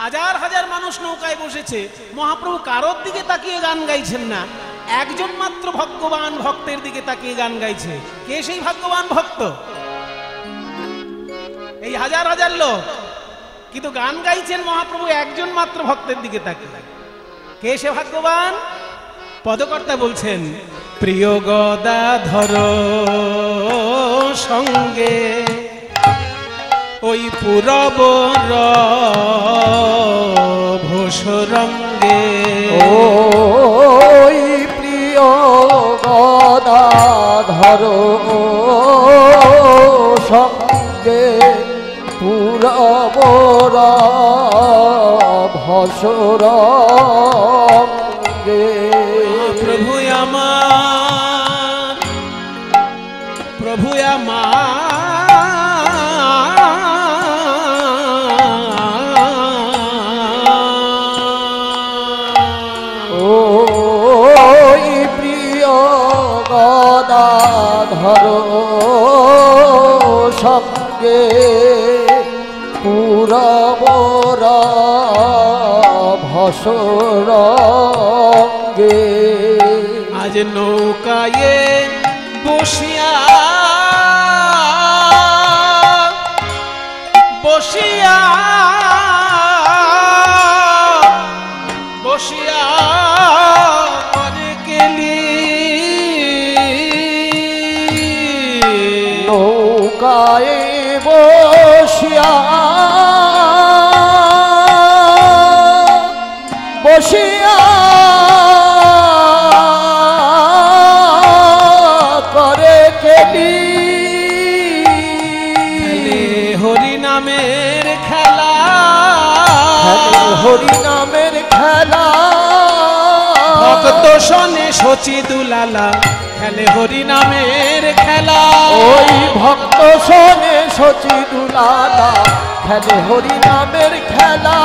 হাজার হাজার মানুষ নৌকায় বসেছে, মহাপ্রভু কারোর দিকে তাকিয়ে গান গাইছেন না, একজন মাত্র ভাগ্যবান ভক্তের দিকে তাকিয়ে গান গাইছে। কে সেই ভাগ্যবান ভক্ত? এই হাজার হাজার লোক কিন্তু গান গাইছেন মহাপ্রভু একজন মাত্র ভক্তের দিকে তাকিয়ে। কে সে ভাগ্যবান? পদকর্তা বলছেন, প্রিয় গদাধর সঙ্গে ওই পুরবর ভোসরঙ্গে, ওই প্রিয় গদাধর সঙ্গে পুরবর ভসরঙ্গে। প্রভু আমার, প্রভু ওই প্রিয় গদাধর সঙ্গে পুরবর ভসরঙ্গে। আজ নৌকায় বসিয়া বসিয়া বসিয়া করে গেলি, নৌকায় বসিয়া বসিয়া করে কেলি হরি নামের খেলা, হরি নামের খেলা। ভক্ত শোনে শচী দুলালা, খেলে হরি নামের খেলা। ওই ভক্ত শোনে শচী দুলালা, খেলে হরি নামের খেলা।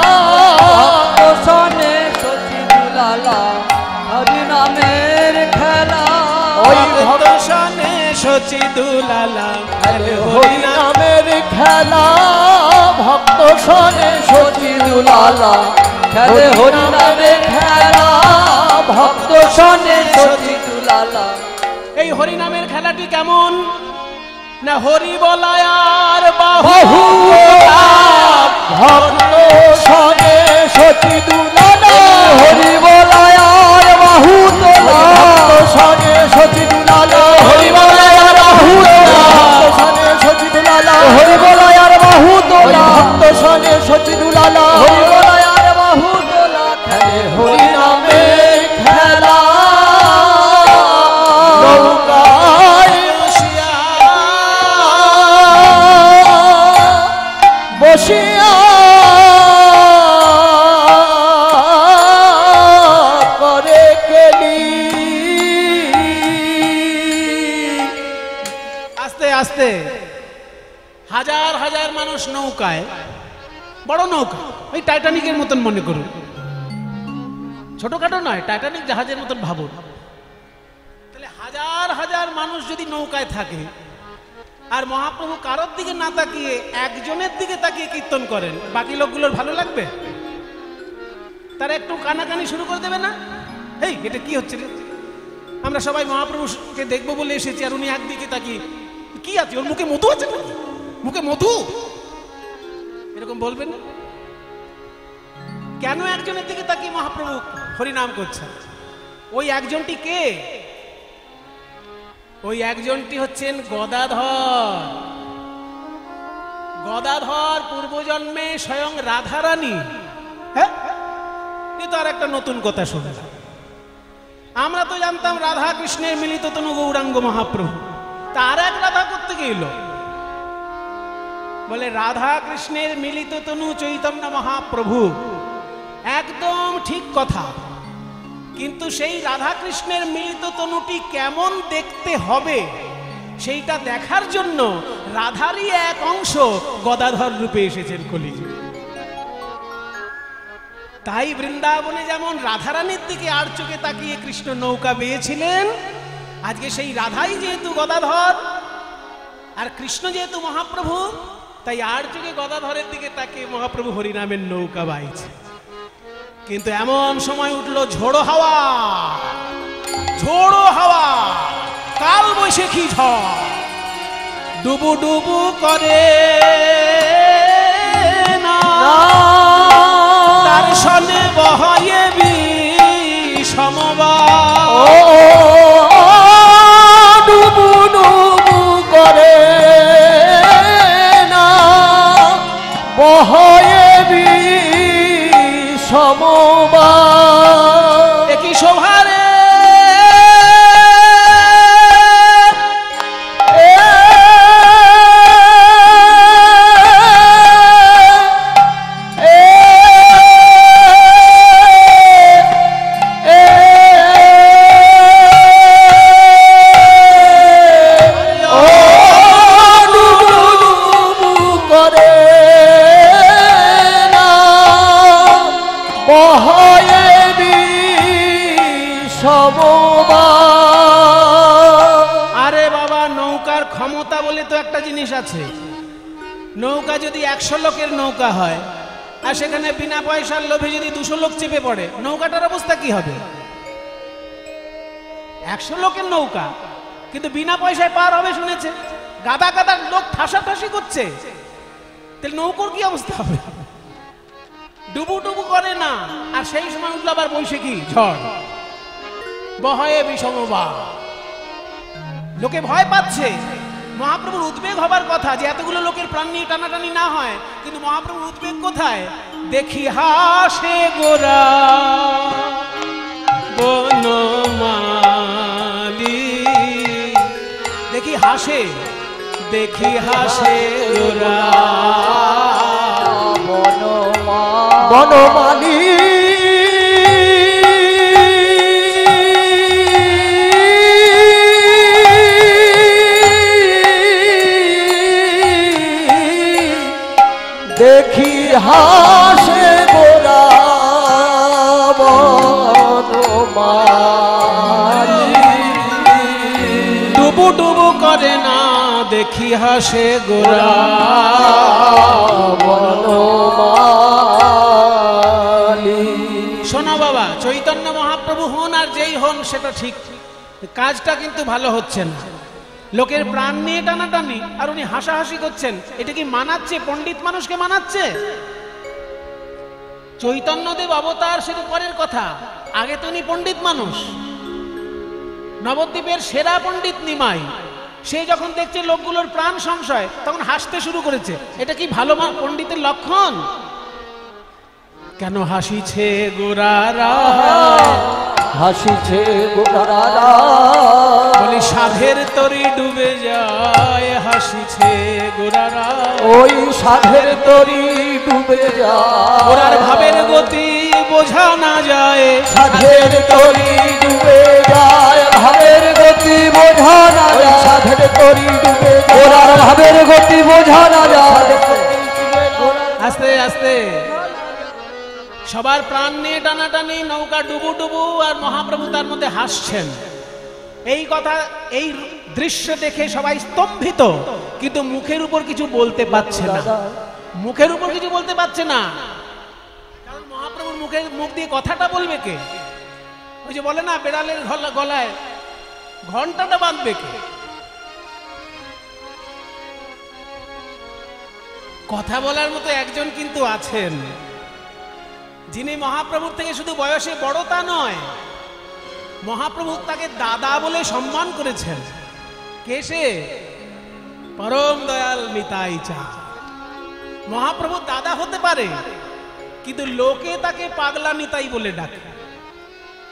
ভক্ত শোনে শচী দুলালা, হরি নামের খেলা। ওই ভক্ত শোনে শচী দুলালা, খেলে হরি নামের খেলা। ভক্ত শোনে শচী দুলালা, খেলে হরি নামের খেলা। ভক্ত শোনে শচী দুলালা। এই হরি নামের খেলাটি কেমন না, হরি বলায় আর বাহু, ভক্ত শোনে শচী দুলালা। হরি বলায় আর বাহু তোলা, ভক্ত শোনে শচী দুলালা। হরি বলায় আর বাহু তোলা, ভক্ত শোনে শচী দুলালা। হরি বলায় আর বাহু তোলা, ভক্ত শোনে শচী দুলালা। হরি বলায় আর বাহু তোলা, খেলে হরি নামের খেলা। নৌকায় বসিয়া বসিয়া করে গেলি। আস্তে আস্তে হাজার হাজার মানুষ নৌকায়, বড় নৌকা, ওই টাইটানিকের মতন মনে করুন, ছোটখাটো নয়, টাইটানিক জাহাজের মতন ভাবুন। তাহলে হাজার হাজার মানুষ যদি নৌকায় থাকে আর মহাপ্রভু কারোর দিকে না তাকিয়ে একজনের দিকে তাকিয়ে কীর্তন করেন, বাকি লোকগুলোর ভালো লাগবে? তারা একটু কানাকানি শুরু করে দেবে না? এই এটা কি হচ্ছে রে, আমরা সবাই মহাপ্রভুকে দেখবো বলে এসেছি আর উনি একদিকে তাকিয়ে কি আছে, ওর মুখে মধু আছে নাকি, মুখে মধু, এরকম বলবেন না? কেন একজনের দিকে তাকিয়ে মহাপ্রভু হরিনাম করছেন? ওই একজনটি কে? ওই একজনটি হচ্ছেন গদাধর। গদাধর পূর্বজন্মে স্বয়ং রাধারানী। হ্যাঁ, কিন্তু আর একটা নতুন কথা শুনলাম। আমরা তো জানতাম রাধা কৃষ্ণের মিলিত তনু গৌরাঙ্গ মহাপ্রভু, তার এক রাধা করতে গেল, বলে রাধা কৃষ্ণের মিলিত তনু চৈতন্য মহাপ্রভু। একদম ঠিক কথা, কিন্তু সেই রাধা কৃষ্ণের মিলিত তনুটি কেমন দেখতে হবে সেইটা দেখার জন্য রাধারই এক অংশ গদাধর রূপে এসেছেন কলিযুগে। তাই বৃন্দাবনে যেমন রাধারানীর দিকে আর চোখে তাকিয়ে কৃষ্ণ নৌকা বেয়েছিলেন, আজকে সেই রাধাই যেহেতু গদাধর আর কৃষ্ণ যেহেতু মহাপ্রভু, তাই আর চোখে গদাধরের দিকে তাকিয়ে মহাপ্রভু হরিনামের নৌকা বাইছে। কিন্তু এমন সময় উঠলো ঝোড়ো হাওয়া, ঝোড়ো হাওয়া, কাল বৈশাখী ঝড়, ডুবু ডুবু করে না তার সনে বহায়ে বিষমবা ও ডুবু ডুবু করে না বহয়ে বিষমবা একই শোভারে আছে নৌকা যদি 100 লোকের নৌকা হয় আর সেখানে বিনা পয়সার লোভে যদি 200 লোক চেপে পড়ে নৌকাটার অবস্থা কি হবে 100 লোকের নৌকা কিন্তু বিনা পয়সায় পার হবে শুনেছে গাদা গাদা লোক ঠাসাঠাসি করছে তাহলে নৌকার কি অবস্থা হবে ডুবু ডুবু করে না আর সেই সময় উঠল আবার বৈশাখী ঝড় বহয়ে বিষমবা লোকে ভয় পাচ্ছে মহাপ্রভুর উদ্বেগ হবার কথা যে এতগুলো লোকের প্রাণ নিয়ে টানাটানি না হয় কিন্তু মহাপ্রভুর উদ্বেগ কোথায় দেখি হাসে গোরা বনমালী দেখি হাসে গোরা বনমালী দেখি হাসে গোরা বনমালী ডুবু ডুবু করে না দেখি হাসে গোরা বনমালী শোনো বাবা চৈতন্য মহাপ্রভু হন আর যেই হন সেটা ঠিক কাজটা কিন্তু ভালো হচ্ছে না লোকের প্রাণ নিয়ে টানাটানি আর উনি হাসাহাসি করছেন এটা কি মানাচ্ছে পণ্ডিত মানুষকে মানাচ্ছে চৈতন্যদেব অবতার সেটা পরের কথা আগে তো উনি পণ্ডিত মানুষ নবদ্বীপের সেরা পণ্ডিত নিমাই সে যখন দেখছে লোকগুলোর প্রাণ সংশয় তখন হাসতে শুরু করেছে এটা কি ভালো পণ্ডিতের লক্ষণ কেন হাসিছে গোরারা হাসিছে গোরারা বলি সাধের তরি ডুবে যায় হাসিছে গোরারা ওই সাধের তরি ডুবে যায় গোরার ভাবের গতি বোঝা না যায় সাধের তরি ডুবে যায় ভাবের গতি বোঝা না যায় সাধের তরি ডুবে গোরার ভাবের গতি বোঝা না যায় আস্তে আস্তে সবার প্রাণ নিয়ে টানাটানি নৌকা ডুবু ডুবু আর মহাপ্রভু তার মধ্যে হাসছেন এই কথা এই দৃশ্য দেখে সবাই স্তম্ভিত কিন্তু মুখের উপর কিছু বলতে পারছে না মুখের উপর কিছু বলতে পারছে না কারণ মহাপ্রভুর মুখ দিয়ে কথাটা বলবে কে ওই যে বলে না বেড়ালের গলায় ঘন্টাটা বাঁধবে কে কথা বলার মতো একজন কিন্তু আছেন যিনি মহাপ্রভুর থেকে শুধু বয়সে বড় তা নয় মহাপ্রভু তাকে দাদা বলে সম্মান করেছেন কে সে পরম দয়াল নিতাই চা মহাপ্রভু দাদা হতে পারে কিন্তু লোকে তাকে পাগলা নিতাই বলে ডাকে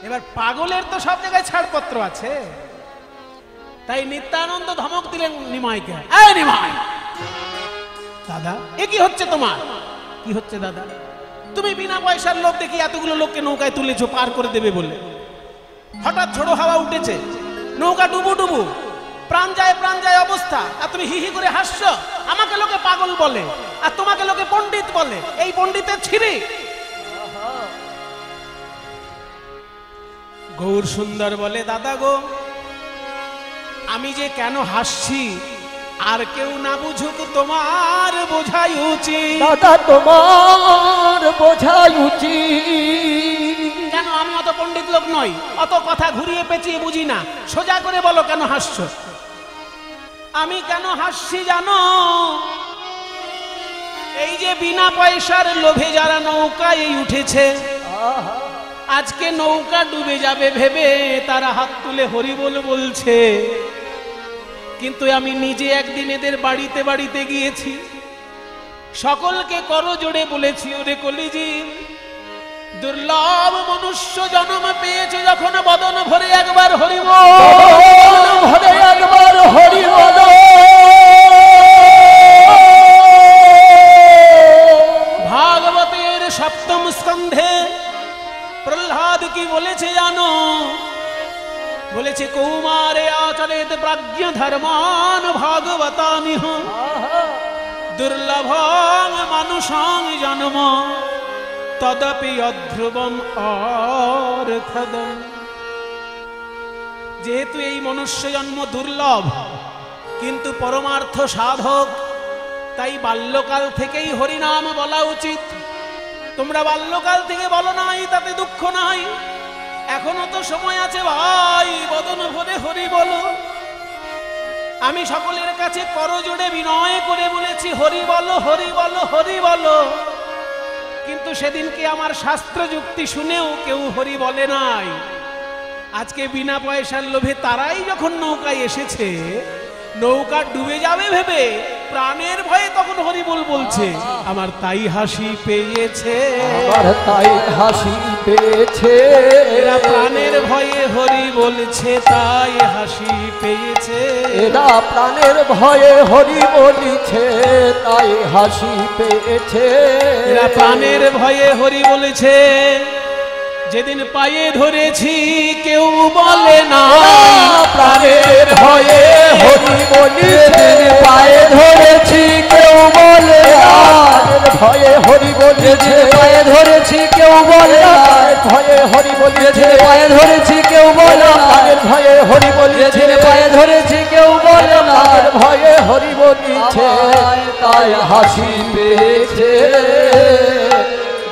এবার পাগলের তো সব জায়গায় ছাড়পত্র আছে তাই নিত্যানন্দ ধমক দিলেন নিমাইকে এই নিমাই দাদা এ কি হচ্ছে তোমার কি হচ্ছে দাদা তুমি বিনা পয়সার লোক দেখি এতগুলো লোককে নৌকায় তুলেছো পার করে দেবে বলে হঠাৎ ঝোড়ো হাওয়া উঠেছে নৌকা ডুবু ডুবু প্রাণ যায় অবস্থা আর তুমি হি হি করে হাসছো আমাকে লোকে পাগল বলে আর তোমাকে লোকে পণ্ডিত বলে এই পণ্ডিতের ছিরি গৌর সুন্দর বলে দাদা গো আমি যে কেন হাসছি আর কেউ না বুঝুক তোমার বোঝাই উচিত দাদা তোমার বোঝাই উচিত কেন আমি অত পণ্ডিত লোক নই অত কথা ঘুরিয়ে পেঁচিয়ে বুঝি না সোজা করে বলো কেন হাসছো আমি কেন হাসছি জানো এই যে বিনা পয়সার লোভে যারা নৌকায় উঠেছে, আজকে নৌকা ডুবে যাবে ভেবে তারা হাত তুলে হরি বল বলছে। কিন্তু আমি নিজে একদিন এদের বাড়িতে বাড়িতে গিয়েছি, সকলকে করজোড়ে বলেছি, ওরে কলিজীব, দুর্লভ মনুষ্য জন্ম পেয়েছে যখন বদন ভরে একবার হরি বল, ভরে একবার হরি বল। ভাগবতের সপ্তম স্কন্ধে প্রহ্লাদ কি বলেছে জানো? বলেছে কৌমারে আচরেত প্রাজ্ঞ ধর্মান ভাগবতানিহ দুর্লভং মানুষং জন্ম তদপি অধ্রুবম অর্থদম। যেহেতু এই মনুষ্য জন্ম দুর্লভ কিন্তু পরমার্থ সাধক, তাই বাল্যকাল থেকেই হরিনাম বলা উচিত। তোমরা বাল্যকাল থেকে বলো নাই, তাতে দুঃখ নাই, এখনো তো সময় আছে ভাই, বদন ভরে হরি বলো। আমি সকলের কাছে করজোড়ে বিনয় করে বলেছি হরি বলো, হরি বলো, হরি বলো। কিন্তু সেদিনকে আমার শাস্ত্র যুক্তি শুনেও কেউ হরি বলে নাই। আজকে বিনা পয়সার লোভে তারাই যখন নৌকায় এসেছে, নৌকা ডুবে যাবে ভেবে প্রাণের ভয়ে তখন হরি বল বলছে। আমার তাই হাসি পেয়েছে, আমার তাই হাসি পেয়েছে। এরা প্রাণের ভয়ে হরি বলছে, তাই হাসি পেয়েছে। এরা প্রাণের ভয়ে হরি বলিছে, তাই হাসি পেয়েছে। এরা প্রাণের ভয়ে হরি বলেছে। যেদিন পায়ে ধরেছি কেউ বলে না, প্রাণের ভয়ে হরি বলিছে। পায়ে ধরেছি কেউ বলে না, ভয়ে হরি বলিছে। পায়ে ধরেছি কেউ বলে না, ভয়ে হরি বলিছে। পায়ে ধরেছি কেউ বলে না, ভয়ে হরি বলিছে। পায়ে ধরেছি কেউ বলে না, ভয়ে হরি বলিছে। তাই হাসি পেয়েছে,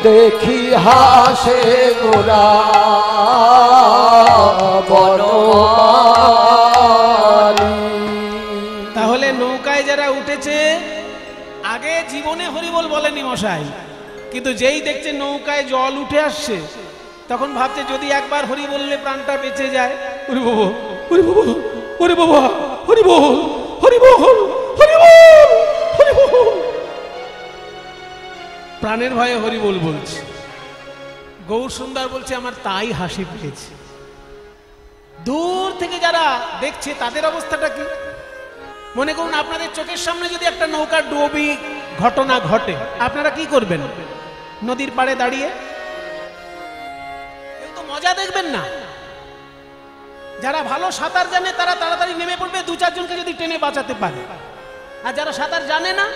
দেখি হাসে গোরা বনমালী। তাহলে নৌকায় যারা উঠেছে আগে জীবনে হরিবল বলেনি মশাই, কিন্তু যেই দেখছে নৌকায় জল উঠে আসছে তখন ভাবছে যদি একবার হরি বললে প্রাণটা বেঁচে যায়। হরি বাবা, হরি বাবা, হরি বাবা, হরি বল, হরি বল, হরি বল, হরি বল। প্রাণের ভয়ে হরি বল বলছে। গৌর সুন্দর বলছে আমার তাই হাসি পেয়েছে। দূর থেকে যারা দেখছে তাদের অবস্থাটা কি? মনে করুন আপনাদের চোখের সামনে যদি একটা নৌকা ডুবি ঘটনা ঘটে, আপনারা কি করবেন? নদীর পাড়ে দাঁড়িয়ে কেউ তো মজা দেখবেন না। যারা ভালো সাঁতার জানে তারা তাড়াতাড়ি নেমে পড়বে, দু চারজনকে যদি টেনে বাঁচাতে পারে। আর যারা সাঁতার জানে না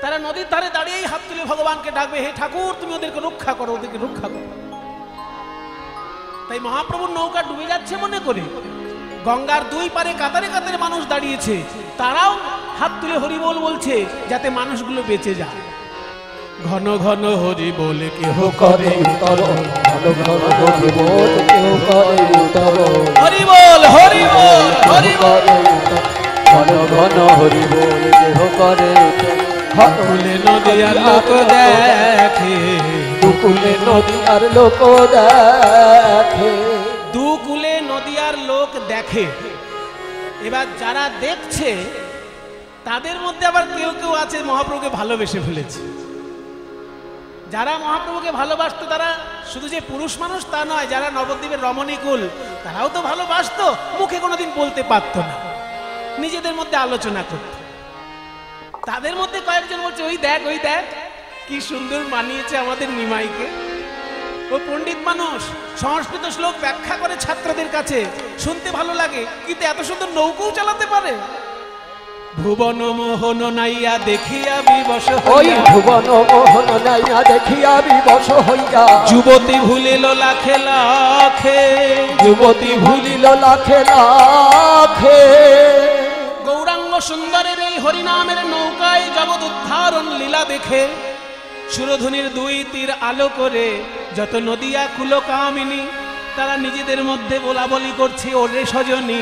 তারা নদীর ধারে দাঁড়িয়েই হাত তুলে ভগবানকে ডাকবে, হে ঠাকুর তুমি ওদেরকে রক্ষা করো, ওদেরকে রক্ষা করো। তাই মহাপ্রভুর নৌকা ডুবে যাচ্ছে মনে করে গঙ্গার দুই পারে কাতারে কাতারে মানুষ দাঁড়িয়েছে, তারাও হাত তুলে হরি বল বলছে যাতে মানুষগুলো বেঁচে যায়। ঘন ঘন হরি বলে কেহ করে উত্তরণ, ঘন ঘন হরি বল কেহ করে উত্তরণ। হরি বল, হরি বল, হরি বল। ঘন ঘন হরি বল কেহ করে উত্তরণ। দুকুলে নদী আর লোক দেখে, দুকুলে নদী আর লোক দেখে। দুকুলে নদী আর লোক দেখে। এবার যারা দেখছে তাদের মধ্যে আবার কেউ কেউ আছে মহাপ্রভুকে ভালোবেসে ফেলেছে। যারা মহাপ্রভুকে ভালোবাসতো তারা শুধু যে পুরুষ মানুষ তা নয়, যারা নবদ্বীপের রমণীকুল তারাও তো ভালোবাসতো, মুখে কোনোদিন বলতে পারতো না, নিজেদের মধ্যে আলোচনা করত। তাদের মধ্যে কয়েকজন বলছে ওই দেখ, ওই দেখ কি সুন্দর মানিয়েছে আমাদের নিমাইকে। ও পণ্ডিত মানুষ, সংস্কৃত শ্লোক ব্যাখ্যা করে ছাত্রদের কাছে, শুনতে ভালো লাগে, কিন্তু এত সুন্দর নৌকোও চালাতে পারে। ভুবন মোহন নাইয়া দেখিয়া বিবশ ওই ভুবন মোহন নাইয়া দেখিয়া বিবশ হইয়া। যুবতী ভুলিল লাখে লাখে, যুবতী ভুলিল লাখে লাখে। গৌরাঙ্গ সুন্দরের এই হরিনামের নৌকায় জগৎ উদ্ধারণ লীলা দেখে সুরধুনির দুই তীর আলো করে যত নদিয়া কুল কামিনী তারা নিজেদের মধ্যে বলা বলি করছে, ওরে সজনী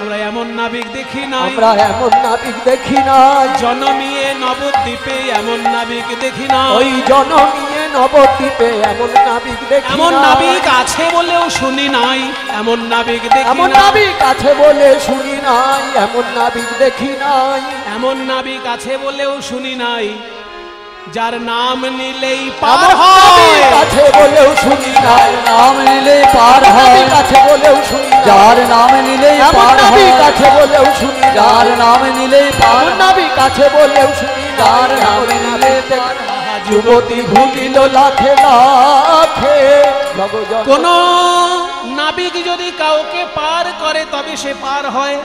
আমরা এমন নাবিক দেখি নাই, আমরা এমন নাবিক দেখি নাই, জনমিয়ে নবদ্বীপে এমন নাবিক দেখি নাই, ওই জনমিয়ে নবদ্বীপে এমন নাবিক দেখি এমন নাই। নাবিক আছে বলেও শুনি নাই, এমন নাবিক দেখি এমন নাই, নাবিক আছে বলে শুনি নাই, এমন নাবিক দেখি নাই। এমন নাবিক আছে বলেও শুনি নাই, যার নাম নিলেই পার এমন হয়। নাবিক আছে বলেও শুনি নাই, নাম নিলেই পার হয়, নাবিক আছে বলেও শুনি নাই। যার নাম নিলেই এমন পার নাবিক হয়, আছে বলেও শুনি নাই। যার নাম নিলেই পার এমন নাবিক আছে বলেও শুনি নাই। যার নাম নিলেই পার যুবতী ভুগিল লাখে লাখে জগজন। কোন নাবিক যদি কাউকে পার করে তবে সে পার হয়,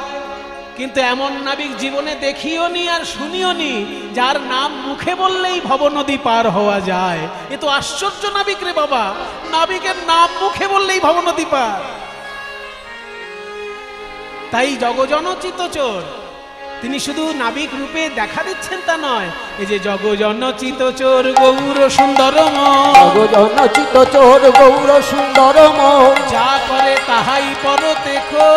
কিন্তু এমন নাবিক জীবনে দেখিও নি আর শুনিও নি যার নাম মুখে বললেই ভবনদী পার হওয়া যায়। এ তো আশ্চর্য নাবিক রে বাবা, নাবিকের নাম মুখে বললেই ভবনদী পার। তাই জগজনচিত চোর তিনি শুধু নাবিক রূপে দেখা দিচ্ছেন তা নয়, এই যে জগজনচিত চোর গৌর সুন্দরম, জগজনচিত চোর গৌর সুন্দর মন। যা করে তাহাই পর দেখো,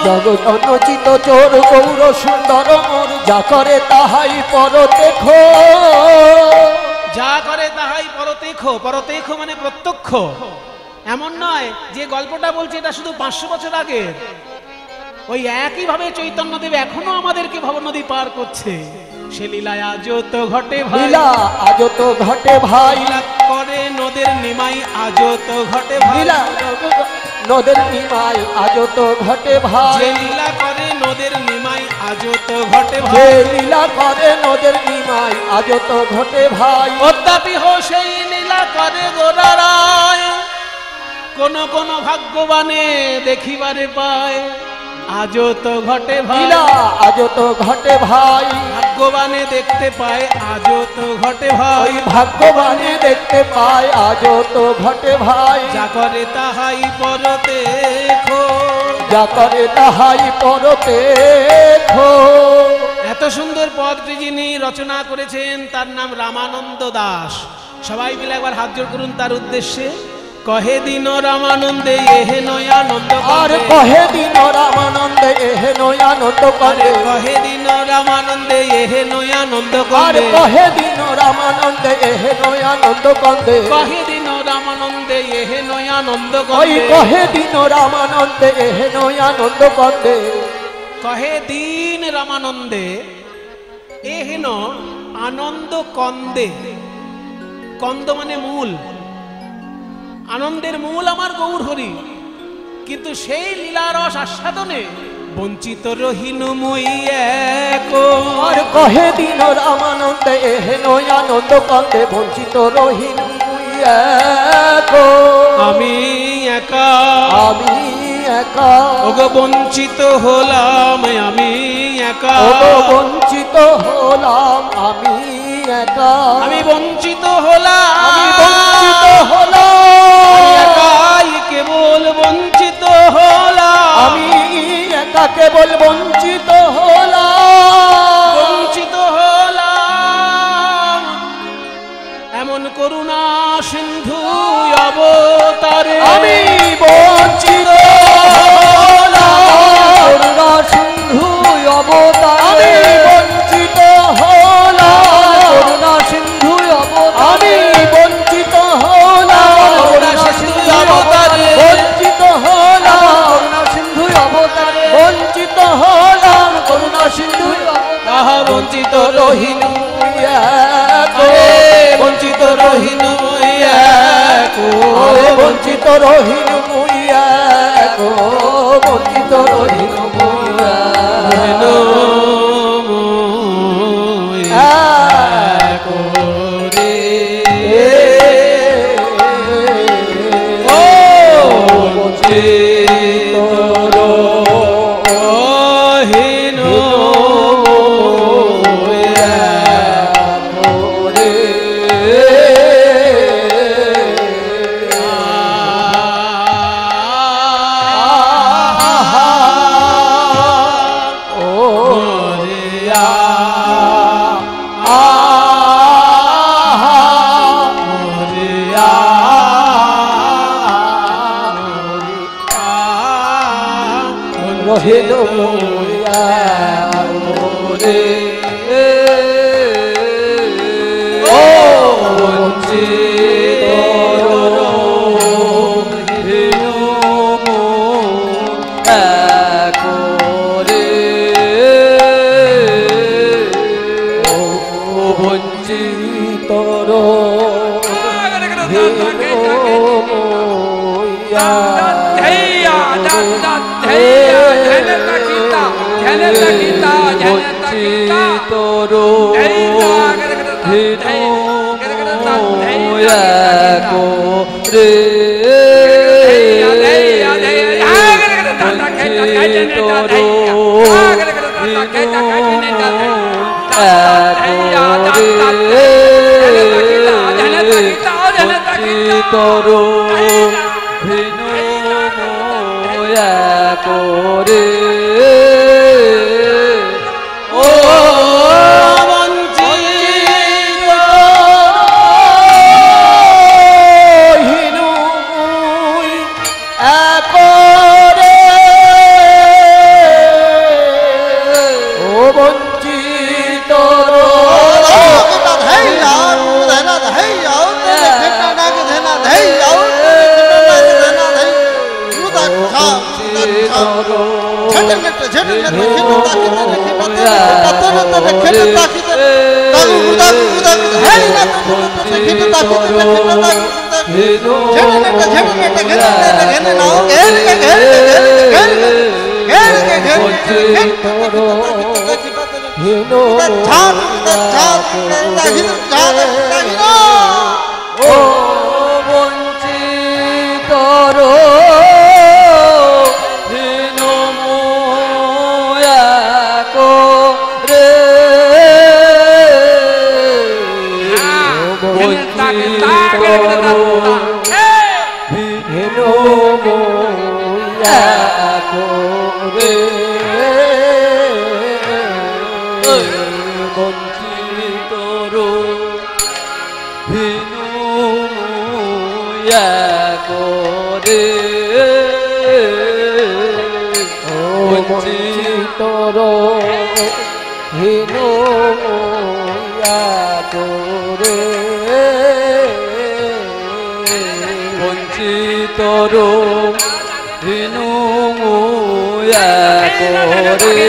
জগজনচিত চোর গৌর সুন্দর মন। যা করে তাহাই পর দেখো, যা করে তাহাই পরতেখো। পরতেখো মানে প্রত্যক্ষ। এমন নয় যে গল্পটা বলছে এটা শুধু 500 বছর আগে, ওই একইভাবে চৈতন্যদেব এখনো আমাদেরকে ভবনদী পার করছে। সে লীলায় আজও তো ঘটে ভাই, লীলা আজ তো ঘটে ভাই। লীলা করে নদের নিমাই আজও তো ঘটে ভাই, লীলা নদের নিমাই আজ তো ঘটে ভাই। যে লীলা করে নদের নিমাই আজও তো ঘটে যে ভাই, লীলা করে নদের নিমাই আজ তো ঘটে ভাই। অদ্যাপি হো সেই লীলা করে গোরারায়, কোন কোন ভাগ্যবানে দেখিবারে পায় আজও তো ঘটে ভাই, লীলা আজ তো ঘটে ভাই। ভাগ্যবানে দেখতে পায় আজও তো ঘটে ভাই, ওই ভাগ্যবানে দেখতে পায় আজ তো ঘটে ভাই। যা করে তাহাই পরতে খো। যা করে তাহাই পরতে খো। এত সুন্দর পদটি যিনি রচনা করেছেন তার নাম রামানন্দ দাস। সবাই মিলে একবার হাত জোড় করুন তার উদ্দেশ্যে। কহে দিন রামানন্দে এহে নয়ানন্দ আর কহে দিন রামানন্দে এহে নয়ানন্দ করে। কহে দিন রামানন্দে এহে নয়ানন্দ আর করে, কহে দিন রামানন্দে এহে নয়ানন্দ কন্দে। কহে দিন রামানন্দে এহে নয়ানন্দ ওই করে, কহে দিন রামানন্দে এহে নয়ানন্দ কন্দে। কহে দিন রামানন্দে এহেন আনন্দ কন্দে। কন্দ মানে মূল, আনন্দের মূল আমার গৌর হরি, কিন্তু সেই লীলারস আস্বাদনে বঞ্চিত রহিনু মই এক। আর কহে দিন রামানন্দে এহে নয়ানন্দ কন্দে। বঞ্চিত রহিন মুই এক। আমি একা, আমি একা। ওগো বঞ্চিত হলাম আমি একা, ওগো বঞ্চিত হলাম আমি একা। আমি বঞ্চিত হলাম, আমি বঞ্চিত হলাম। আমি একাই কেবল বঞ্চিত হলাম, আমি একা কেবল বঞ্চিত হলাম। বঞ্চিত হলাম। এমন করুণা সিন্ধু অবতারে আমি বঞ্চিত হলাম। করুণা সিন্ধু অবতারে। আমি বঞ্চিত হলাম। করুণা সিন্ধু অবতারে। আমি বঞ্চিত হলাম। করুণা সিন্ধু অবতারে। বঞ্চিত হলাম। করুণা সিন্ধু অবতারে। বঞ্চিত হলাম। করুণা সিন্ধু আহা বঞ্চিত রহিনু বঞ্চিত রহিনু আরে বঞ্চিত রহিনু মুইয়া গো। বঞ্চিত রহিনু মুইয়া হেলো মোয়া করে ও বঞ্চিত হেলো মোয়া করে ও বঞ্চিত তরো ভিনু মোয়া করে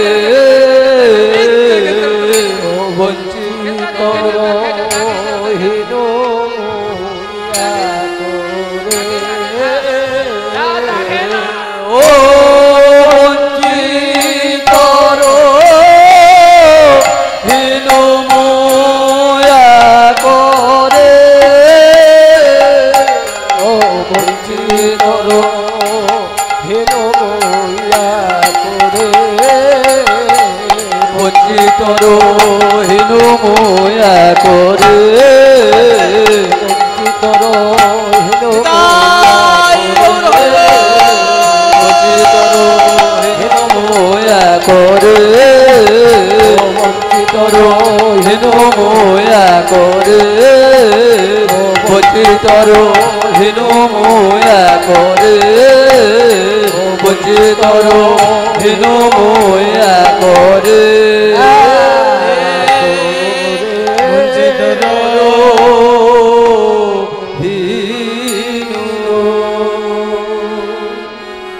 ও বঞ্চিত হিনু করে ও বঞ্চিত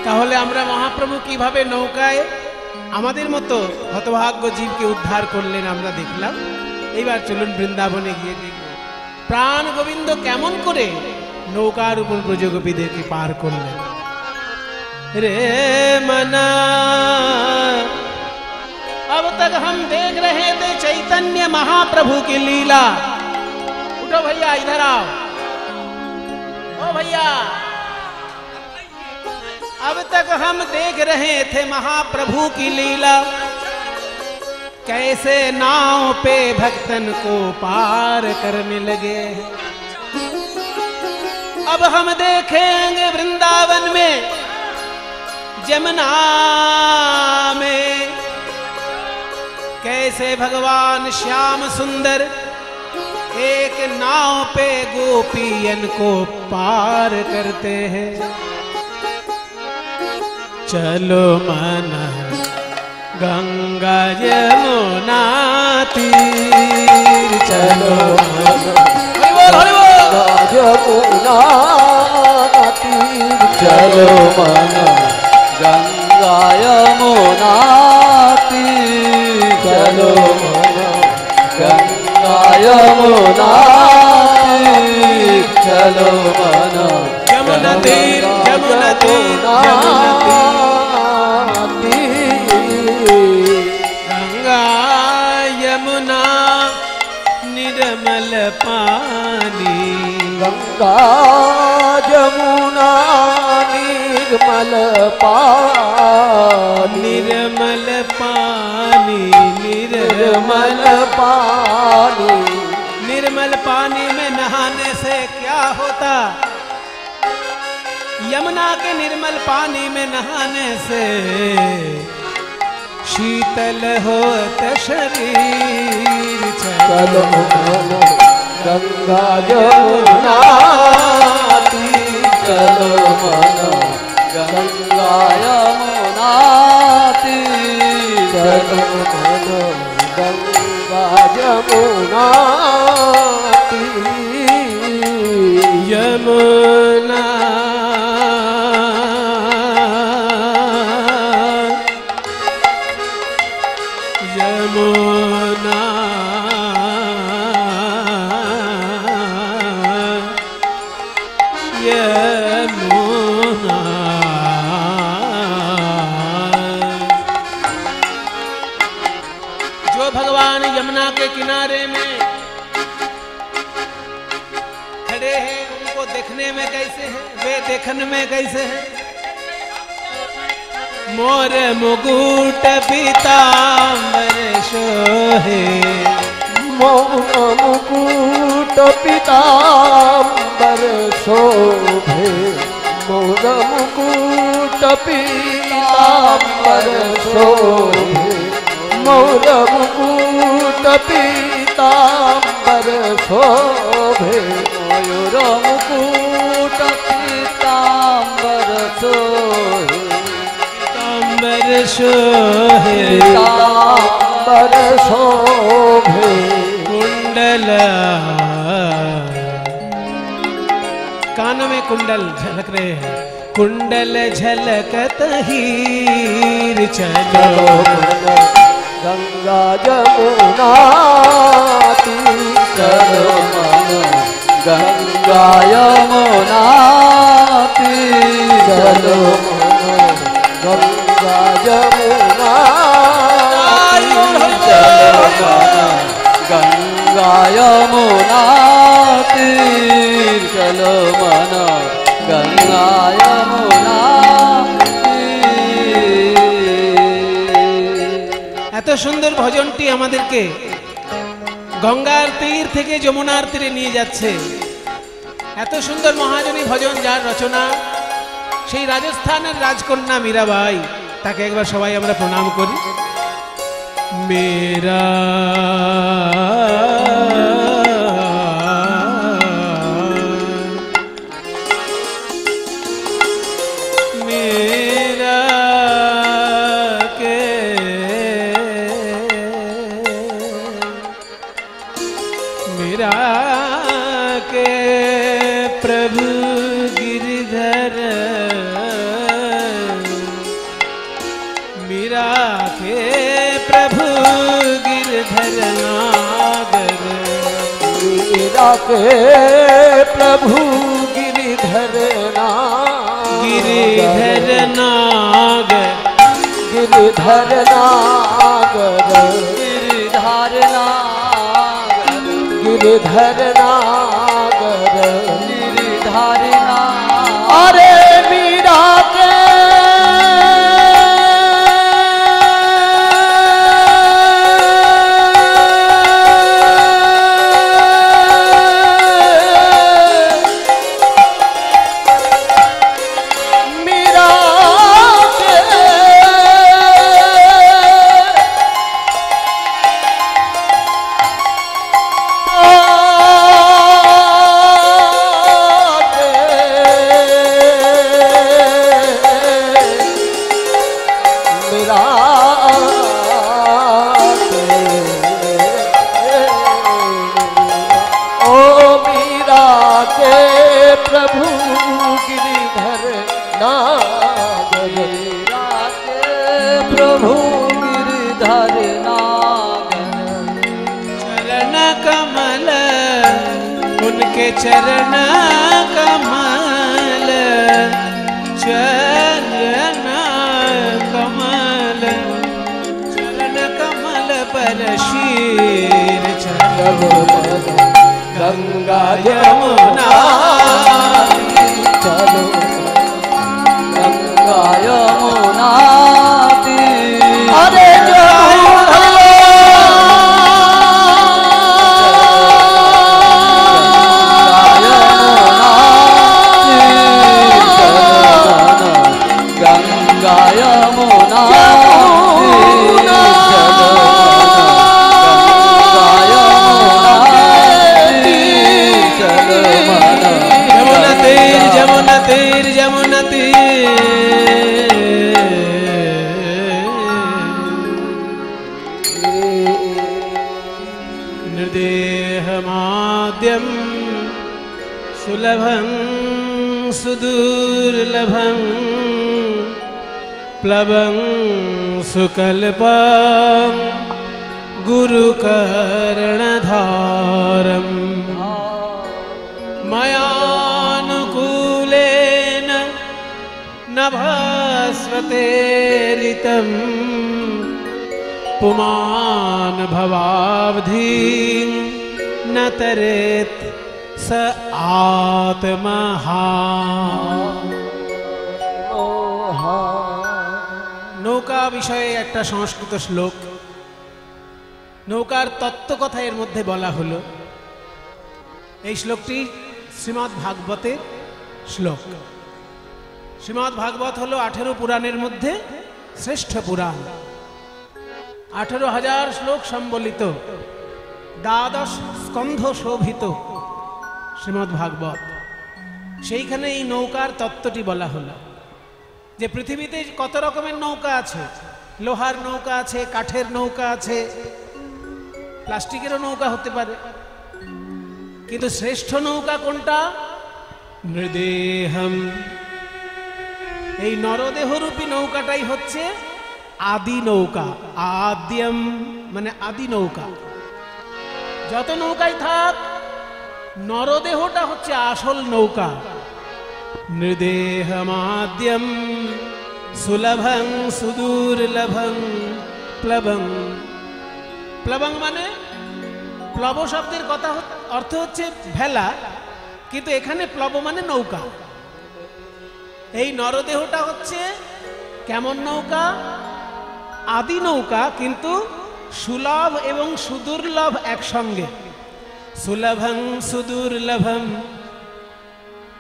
তাহলে আমরা মহাপ্রভু কিভাবে নৌকায় আমাদের মতো হতভাগ্য জীবকে উদ্ধার করলেন আমরা দেখলাম। এইবার চলুন বৃন্দাবনে গিয়ে দেখব প্রাণ গোবিন্দ কেমন করে নৌকার উপর ব্রজগোপীদেরকে পার করলেন। রে मना अब तक हम देख रहे थे चैतन्य महाप्रभु की लीला। उठो भैया, इधर आओ। ओ भैया, अब तक हम देख रहे थे महाप्रभु की लीला, कैसे नाव पे भक्तन को पार करने लगे। अब हम देखेंगे वृंदावन में, जमुना में, कैसे भगवान श्याम सुंदर एक नाव पे गोपियन को पार करते हैं। चलो मना गंगा यमुना तीर चलो यमुना तीर चलो मन गंगा यमुना तीर चलो मन गंगा यमुना तीर चलो मन यमुना तीर यमुना तीर यमुना तीर गंगा यमुना निर्मल पानी गंगा यमुना निर्मल पानी निर्मल पानी निर्मल पानी निर्मल पानी में नहाने से क्या होता? यमुना के निर्मल पानी में नहाने से शीतल होत शरीर चलो गंगा यमुना तीर चलो मन गंगा यमुना तीर चलो मन गंगा यमुना तीर यमुना यमुना यमुना जो भगवान यमुना के किनारे में खड़े हैं उनको देखने में कैसे हैं? वे देखने में कैसे हैं? मोर मुकुट पीताम्बर शोहे मौन मुकुट पीताम्बर शोभे मौन मुकुट पीताम्बर शोभे मौन मुकुट पीताम्बर शोभे मयूर मुकुट पीताम्बर शोभे पीताम्बर शोहे पीताम्बर शोभे कुंडल कानों में कुंडल झलक रहे हैं कुंडल झलकत हीर चलो गंगा यमुना तीर चलो मन गंगा यमुना तीर चलो मन गंगा यमुना तीर चलो मन गंगा यमुना तीर चलो मन गंगा यमुना এত সুন্দর ভজনটি আমাদেরকে গঙ্গার তীর থেকে যমুনার তীরে নিয়ে যাচ্ছে এত সুন্দর মহাজনী ভজন যার রচনা সেই রাজস্থানের রাজকন্যা মীরাবাই তাকে একবার সবাই আমরা প্রণাম করি মেরা प्रभु गिरधर मीरा के प्रभु गिरधर नागर मीरा के प्रभु गिरधर गिरिधर नागर गिरधर नागर गिरधर नागर गिरधर नागर गिरधर नागर अरे मीरा के धरना चरण कमल उनके चरण कमल चरण कमल चरण कमल पर शीर चलो गंगा यमुना चलो गंगा यमुना अरे गंगा यमुना जमुना तीर जमुना तीर निर्देहमाद्यं सुलभं सुदुर्लभं प्लवं सुकल्पं गुरुकर्णधारम् मयानुकूलेन नभस्वतेरितं पुमान् भवाब्धिं न तरेत् स आत्महा। নৌকা বিষয়ে একটা সংস্কৃত শ্লোক, নৌকার তত্ত্ব কথা এর মধ্যে বলা হলো। এই শ্লোকটি শ্রীমদ্ ভাগবতের শ্লোক। শ্রীমদ্ ভাগবত হলো 18 পুরাণের মধ্যে শ্রেষ্ঠ পুরাণ। 18,000 শ্লোক সম্বলিত, 12 স্কন্ধ শোভিত শ্রীমদ্ ভাগবত। সেইখানে এই নৌকার তত্ত্বটি বলা হলো যে পৃথিবীতে কত রকমের নৌকা আছে। লোহার নৌকা আছে, কাঠের নৌকা আছে, প্লাস্টিকেরও নৌকা হতে পারে, কিন্তু শ্রেষ্ঠ নৌকা কোনটা? নৃদেহম। এই নরদেহরূপী নৌকাটাই হচ্ছে আদি নৌকা। আদ্যম মানে আদি নৌকা। যত নৌকাই থাক, নরদেহটা হচ্ছে আসল নৌকা। নৃদেহমাদ্যম সুলভং সুদুর্লভং প্লবং। প্লবং মানে প্লব শব্দের কথা অর্থ হচ্ছে ভেলা, কিন্তু এখানে প্লব মানে নৌকা। এই নরদেহটা হচ্ছে কেমন নৌকা? আদি নৌকা, কিন্তু সুলভ এবং সুদুর্লভ একসঙ্গে। সুলভং সুদুর্লভম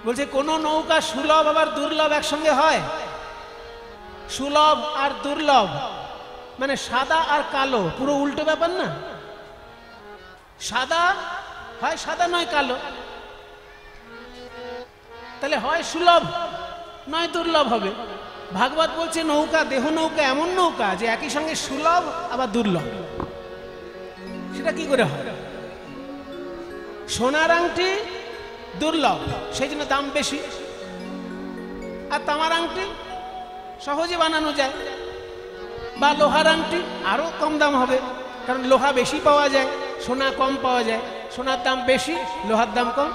বলছে কোন নৌকা সুলভ আবার দুর্লভ একসঙ্গে হয়? সুলভ আর দুর্লভ মানে সাদা আর কালো, পুরো উল্টো ব্যাপার না? সাদা হয় সাদা নয় কালো, তাহলে হয় সুলভ নয় দুর্লভ হবে। ভাগবত বলছে নৌকা, দেহ নৌকা এমন নৌকা যে একই সঙ্গে সুলভ আবার দুর্লভ। সেটা কি করে হয়? সোনার আংটি দুর্লভ, সেই জন্য দাম বেশি, আর তামার আংটি সহজে বানানো যায়, বা লোহার আংটি আরো কম দাম হবে, কারণ লোহা বেশি পাওয়া যায়, সোনা কম পাওয়া যায়। সোনার দাম বেশি, লোহার দাম কম।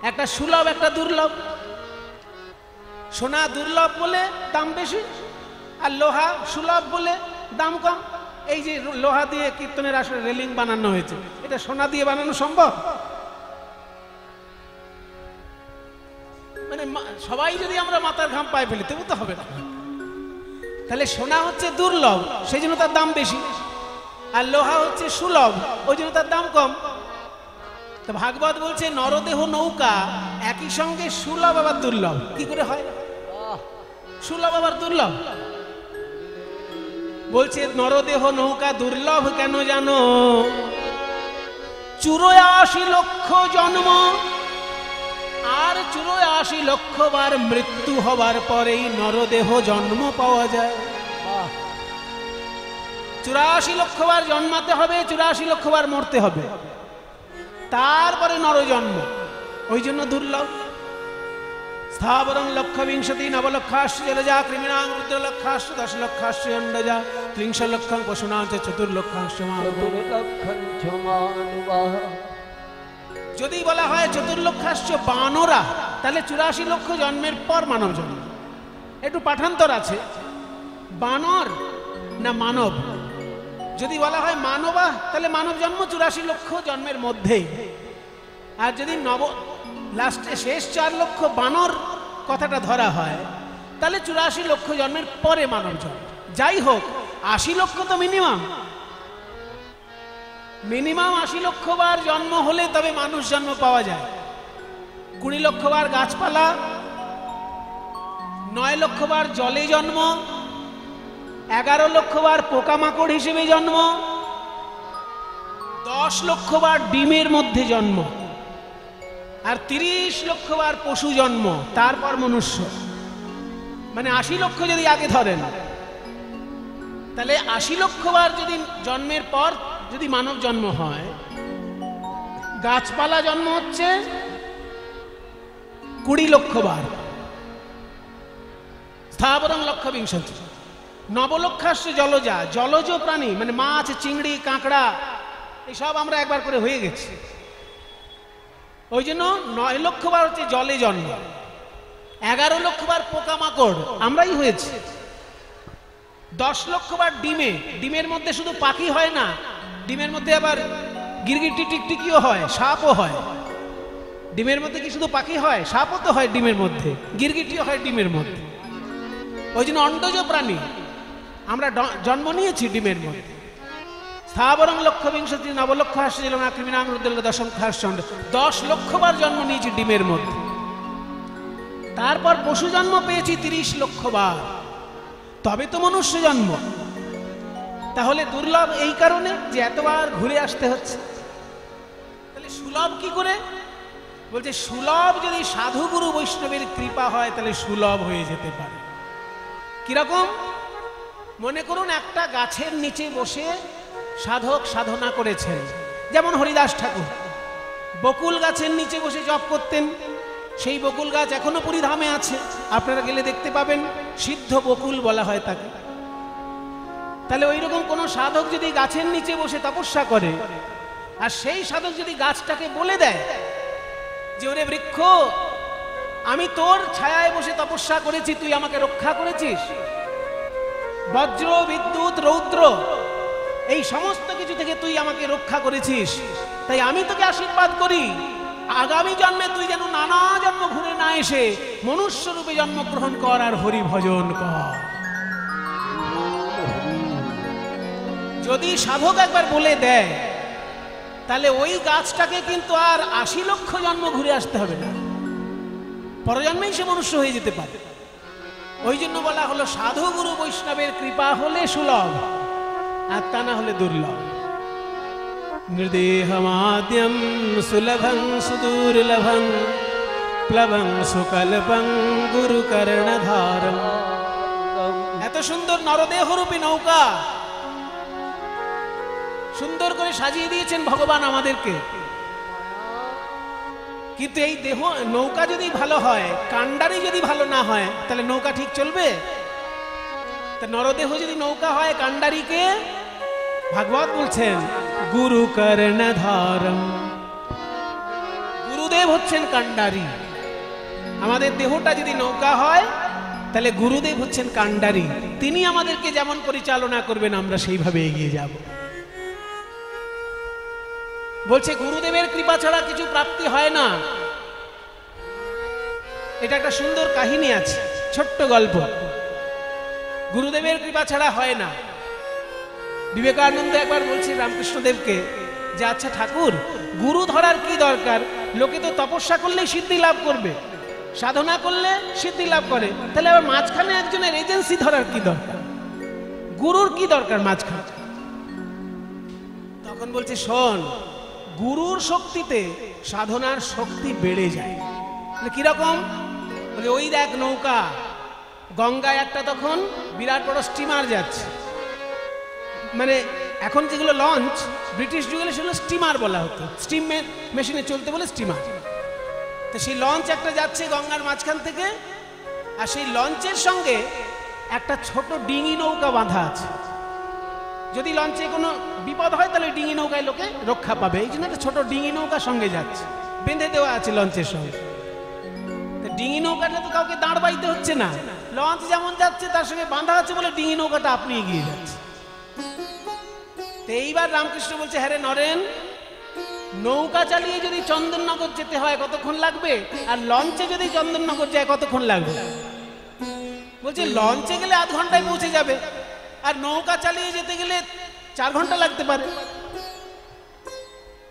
একটা সুলভ একটা দুর্লভ। সোনা দুর্লভ বলে দাম বেশি, আর লোহা সুলভ বলে দাম কম। এই যে লোহা দিয়ে কীর্তনের আসলে রেলিং বানানো হয়েছে, এটা সোনা দিয়ে বানানো সম্ভব? মানে সবাই যদি আমরা মাথার ঘাম পায়ে ফেলি তবু তো হবে না। তাহলে সোনা হচ্ছে দুর্লভ, সেই জন্য তার দাম বেশি, আর লোহা হচ্ছে সুলভ, ওই জন্য তার দাম কম। তো ভাগবত বলছে নরদেহ নৌকা একই সঙ্গে সুলভ আবার দুর্লভ। কি করে হয় সুলভ আবার দুর্লভ? বলছে নরদেহ নৌকা দুর্লভ কেন জানো? 84 লক্ষ জন্ম আর 84 লক্ষ বার মৃত্যু হবার পরেই নরদেহ জন্ম পাওয়া যায়। 84 লক্ষ বার জন্মাতে হবে, 84 লক্ষ বার মরতে হবে, তারপরে নরজন্ম। ওই জন্য দুর্লভ। স্থাবরং লক্ষ বিংশতি নবলক্ষাশ্চ জলজা কৃমিণাং রুদ্রলক্ষাশ্চ দশলক্ষাশ্চ অণ্ডজা ত্রিংশ লক্ষং পশুনাং চ চতুর্লক্ষাশ্চ মানব। যদি বলা হয় চতুর্লক্ষাশ্চ বানরা, তাহলে 84 লক্ষ জন্মের পর মানব জন্ম। একটু পাঠান্তর আছে, বানর না মানব। যদি বলা হয় মানবা, তাহলে মানব জন্ম 84 লক্ষ জন্মের মধ্যে। আর যদি লাস্টে শেষ 4 লক্ষ বানর কথাটা ধরা হয়, তাহলে 84 লক্ষ জন্মের পরে মানব জন্ম। যাই হোক, 80 লক্ষ তো মিনিমাম 80 লক্ষ বার জন্ম হলে তবে মানুষ জন্ম পাওয়া যায়। 20 লক্ষ বার গাছপালা, 9 লক্ষ বার জলে জন্ম, 11 লক্ষ বার পোকামাকড় হিসেবে জন্ম, 10 লক্ষ বার ডিমের মধ্যে জন্ম, আর 30 লক্ষ বার পশু জন্ম, তারপর মনুষ্য। মানে 80 লক্ষ যদি আগে ধরেন, তাহলে 80 লক্ষ বার যদি জন্মের পর যদি মানব জন্ম হয়, গাছপালা জন্ম হচ্ছে 20 লক্ষ বার, স্থাবরং লক্ষ বিংশতি নবলক্ষাশ্চ জলজা, জলজ প্রাণী মানে মাছ, চিংড়ি, কাঁকড়া, এসব আমরা একবার করে হয়ে গেছি। ওই জন্য 9 লক্ষ বার হচ্ছে জলে জন্ম, 11 লক্ষ বার পোকামাকড় আমরাই হয়েছি, 10 লক্ষ বার ডিমে। ডিমের মধ্যে শুধু পাখি হয় না, ডিমের মধ্যে আবার গিরগিটি, টিকটিকিও হয়, সাপও হয়। ডিমের মধ্যে কি শুধু পাখি হয়? সাপও তো হয় ডিমের মধ্যে, গিরগিটিও হয় ডিমের মধ্যে। ওই জন্য অন্ডজ প্রাণী আমরা জন্ম নিয়েছি ডিমের মধ্যে। স্থাবরং লক্ষ বিংশতি নবলক্ষাশ্চ জলজা কৃমিণাং রুদ্রলক্ষাশ্চ দশলক্ষাশ্চ 10 লক্ষ বার জন্ম নিয়েছি ডিমের মধ্যে। তারপর পশু জন্ম পেয়েছি 30 লক্ষ বার, তবে তো মনুষ্য জন্ম। তাহলে দুর্লভ এই কারণে যে এতবার ঘুরে আসতে হচ্ছে। তাহলে সুলভ কি করে? বলছে সুলভ যদি সাধু গুরু বৈষ্ণবের কৃপা হয়, তাহলে সুলভ হয়ে যেতে পারে। কিরকম? মনে করুন একটা গাছের নিচে বসে সাধক সাধনা করেছেন, যেমন হরিদাস ঠাকুর বকুল গাছের নিচে বসে জপ করতেন। সেই বকুল গাছ এখনো পুরীধামে আছে, আপনারা গেলে দেখতে পাবেন, সিদ্ধ বকুল বলা হয় তাকে। তাহলে ওই রকম কোন সাধক যদি গাছের নিচে বসে তপস্যা করে, আর সেই সাধক যদি গাছটাকে বলে দেয় যে ওরে বৃক্ষ, আমি তোর ছায়ায় বসে তপস্যা করেছি, তুই আমাকে রক্ষা করেছিস, বজ্র, বিদ্যুৎ, রৌদ্র, এই সমস্ত কিছু থেকে তুই আমাকে রক্ষা করেছিস, তাই আমি তোকে আশীর্বাদ করি, আগামী জন্মে তুই যেন নানা জন্ম ঘুরে না এসে মনুষ্য রূপে জন্মগ্রহণ কর আর হরি ভজন কর। যদি সাধক একবার বলে দেয়, তাহলে ওই গাছটাকে কিন্তু আর 80 লক্ষ জন্ম ঘুরে আসতে হবে না, পরজন্মেই সে মনুষ্য হয়ে যেতে পারে। ওই জন্য বলা হলো সাধু গুরু বৈষ্ণবের কৃপা হলে সুলভ, আর তা না হলে দুর্লভ। নির্দেহমাদ্যম সুলভং সুদুর্লভং প্লবং সুকল্পং গুরু কর্ণধারম। এত সুন্দর নরদেহরূপী নৌকা সুন্দর করে সাজিয়ে দিয়েছেন ভগবান আমাদেরকে। কিন্তু এই দেহ নৌকা যদি ভালো হয়, কান্ডারি যদি ভালো না হয়, তাহলে নৌকা ঠিক চলবে? তা নরদেহ যদি নৌকা হয়, কান্ডারিকে ভাগবত বলছেন গুরু কর্ণধারম। গুরুদেব হচ্ছেন কান্ডারি। আমাদের দেহটা যদি নৌকা হয়, তাহলে গুরুদেব হচ্ছেন কান্ডারি। তিনি আমাদেরকে যেমন পরিচালনা করবেন, আমরা সেইভাবে এগিয়ে যাব। বলছে গুরুদেবের কৃপা ছাড়া কিছু প্রাপ্তি হয় না। এটা একটা সুন্দর কাহিনী আছে, ছোট্ট গল্প। গুরুদেবের কৃপা ছাড়া হয় না। বিবেকানন্দ একবার বলছে রামকৃষ্ণদেবকে যে আচ্ছা ঠাকুর, গুরু ধরার কি দরকার? লোকে তো তপস্যা করলেই সিদ্ধি লাভ করবে, সাধনা করলে সিদ্ধি লাভ করে, তাহলে আবার মাঝখানে একজনের এজেন্সি ধরার কি দরকার? গুরুর কি দরকার মাঝখানে? তখন বলছে শোন, গুরুর শক্তিতে সাধনার শক্তি বেড়ে যায়। কিরকম? বলে ওই দেখ নৌকা, গঙ্গায় একটা তখন বিরাট বড় স্টিমার যাচ্ছে, মানে এখন যেগুলো লঞ্চ, ব্রিটিশ যুগে সেগুলো স্টিমার বলা হতো, স্টিম মেশিনে চলতে বলে স্টিমার। তো সেই লঞ্চ একটা যাচ্ছে গঙ্গার মাঝখান থেকে, আর সেই লঞ্চের সঙ্গে একটা ছোট ডিঙি নৌকা বাঁধা আছে। যদি লঞ্চে কোনো বিপদ হয় তাহলে ডিঙি নৌকায় লোকে রক্ষা পাবে, এই জন্য একটা ছোট ডিঙি নৌকা সঙ্গে যাচ্ছে, বেঁধে দেওয়া আছে লঞ্চের সঙ্গে। ডিঙি নৌকাটা তো কাউকে দাঁড় বাইতে হচ্ছে না, লঞ্চ যেমন যাচ্ছে তার সঙ্গে বাঁধা আছে বলে ডিঙি নৌকাটা আপনি এগিয়ে যাচ্ছে। তো এইবার রামকৃষ্ণ বলছে, হ্যাঁ রে নরেন, নৌকা চালিয়ে যদি চন্দননগর যেতে হয় কতক্ষণ লাগবে, আর লঞ্চে যদি চন্দননগর যায় কতক্ষণ লাগবে? বলছে লঞ্চে গেলে আধ ঘন্টায় পৌঁছে যাবে, আর নৌকা চালিয়ে যেতে গেলে 4 ঘন্টা লাগতে পারে।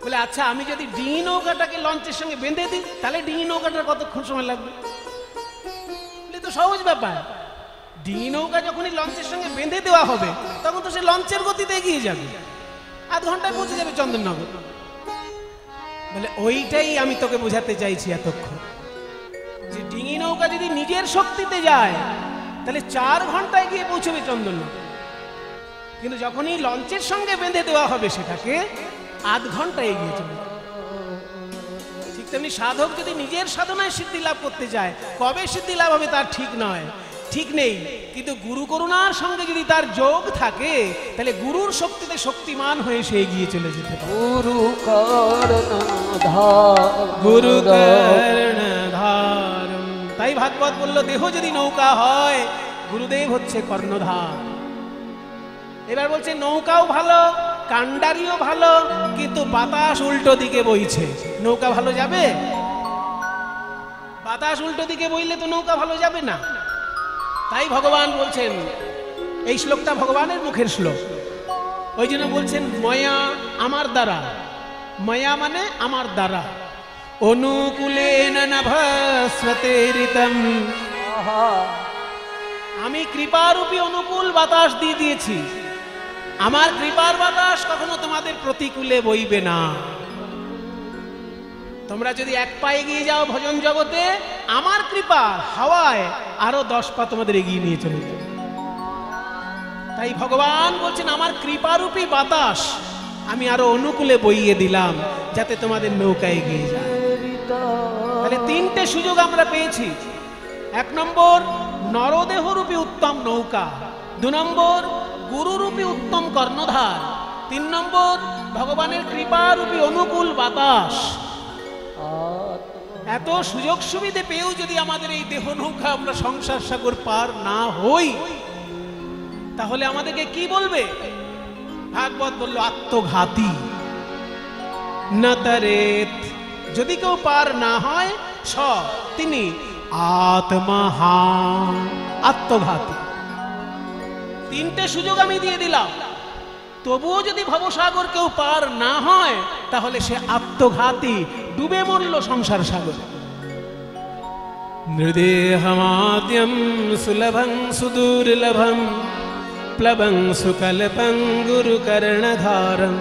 বলে আচ্ছা, আমি যদি ডিঙি নৌকাটাকে লঞ্চের সঙ্গে বেঁধে দিই তাহলে ডিঙি নৌকাটার কতক্ষণ সময় লাগবে? বলে তো সহজ ব্যাপার, ডিঙি নৌকা যখনই লঞ্চের সঙ্গে বেঁধে দেওয়া হবে তখন তো সে লঞ্চের গতিতে এগিয়ে যাবে, আধ ঘন্টায় পৌঁছে যাবে চন্দননগর। বলে ওইটাই আমি তোকে বোঝাতে চাইছি এতক্ষণ, যে ডিঙি নৌকা যদি নিজের শক্তিতে যায় তাহলে 4 ঘন্টায় গিয়ে পৌঁছবে চন্দননগর, কিন্তু যখনই লঞ্চের সঙ্গে বেঁধে দেওয়া হবে সেটাকে আধ ঘন্টায় এগিয়ে চলে। ঠিক তেমনি সাধক যদি নিজের সাধনায় সিদ্ধি লাভ করতে চায়, কবে সিদ্ধি লাভ হবে তার ঠিক নেই, কিন্তু গুরু করুণার সঙ্গে যদি তার যোগ থাকে তাহলে গুরুর শক্তিতে শক্তিমান হয়ে সে এগিয়ে চলে যেতে পারে। গুরু কর্ণধার, তাই ভাগবত বলল, দেহ যদি নৌকা হয় গুরুদেব হচ্ছে কর্ণধার। এবার বলছে নৌকাও ভালো, কান্ডারিও ভালো, কিন্তু বাতাস উল্টো দিকে বইছে, নৌকা ভালো যাবে? বাতাস উল্টো দিকে বইলে তো নৌকা ভালো যাবে না। তাই ভগবান বলছেন, এই শ্লোকটা ভগবানের মুখের শ্লোক, ওই জন্য বলছেন ময়া আমার দ্বারা, ময়া মানে আমার দ্বারা, অনুকূলেন নভস্বতে ঋতম, আমি কৃপারূপী অনুকূল বাতাস দিয়ে দিয়েছি, আমার কৃপার বাতাস কখনো তোমাদের প্রতিকূলে বইবে না। তোমরা যদি 1 পা এগিয়ে যাও ভজন জগতে, আমার কৃপা হাওয়ায় আরো 10 পা তোমাদের এগিয়ে নিয়ে চলে যাবে। তাই ভগবান বলছেন আমার কৃপারূপী বাতাস আমি আরো অনুকূলে বইয়ে দিলাম যাতে তোমাদের নৌকা এগিয়ে যায়। তাহলে 3টে সুযোগ আমরা পেয়েছি। 1 নম্বর নরদেহরূপী উত্তম নৌকা, 2 নম্বর গুরুরূপী উত্তম কর্ণধার, 3 নম্বর ভগবানের কৃপারূপী অনুকূল বাতাস। এত সুযোগ সুবিধে পেয়েও যদি আমাদের এই দেহ নৌকা আমরা সংসার সাগর পার না হই তাহলে আমাদেরকে কি বলবে? ভাগবত বলল আত্মঘাতী নতরেত, যদি কেউ পার না হয় তিনি আত্মহা, আত্মঘাতী। 3টে সুযোগ আমি দিয়ে দিলাম, তবুও যদি ভবসাগর কেউ পার না হয় তাহলে সে আত্মঘাতী, ডুবে মরল সংসার সাগর। নৃদেহমাদ্যম সুলভং সুদুর্লভম প্লবং সুকল্পং গুরু কর্ণধারম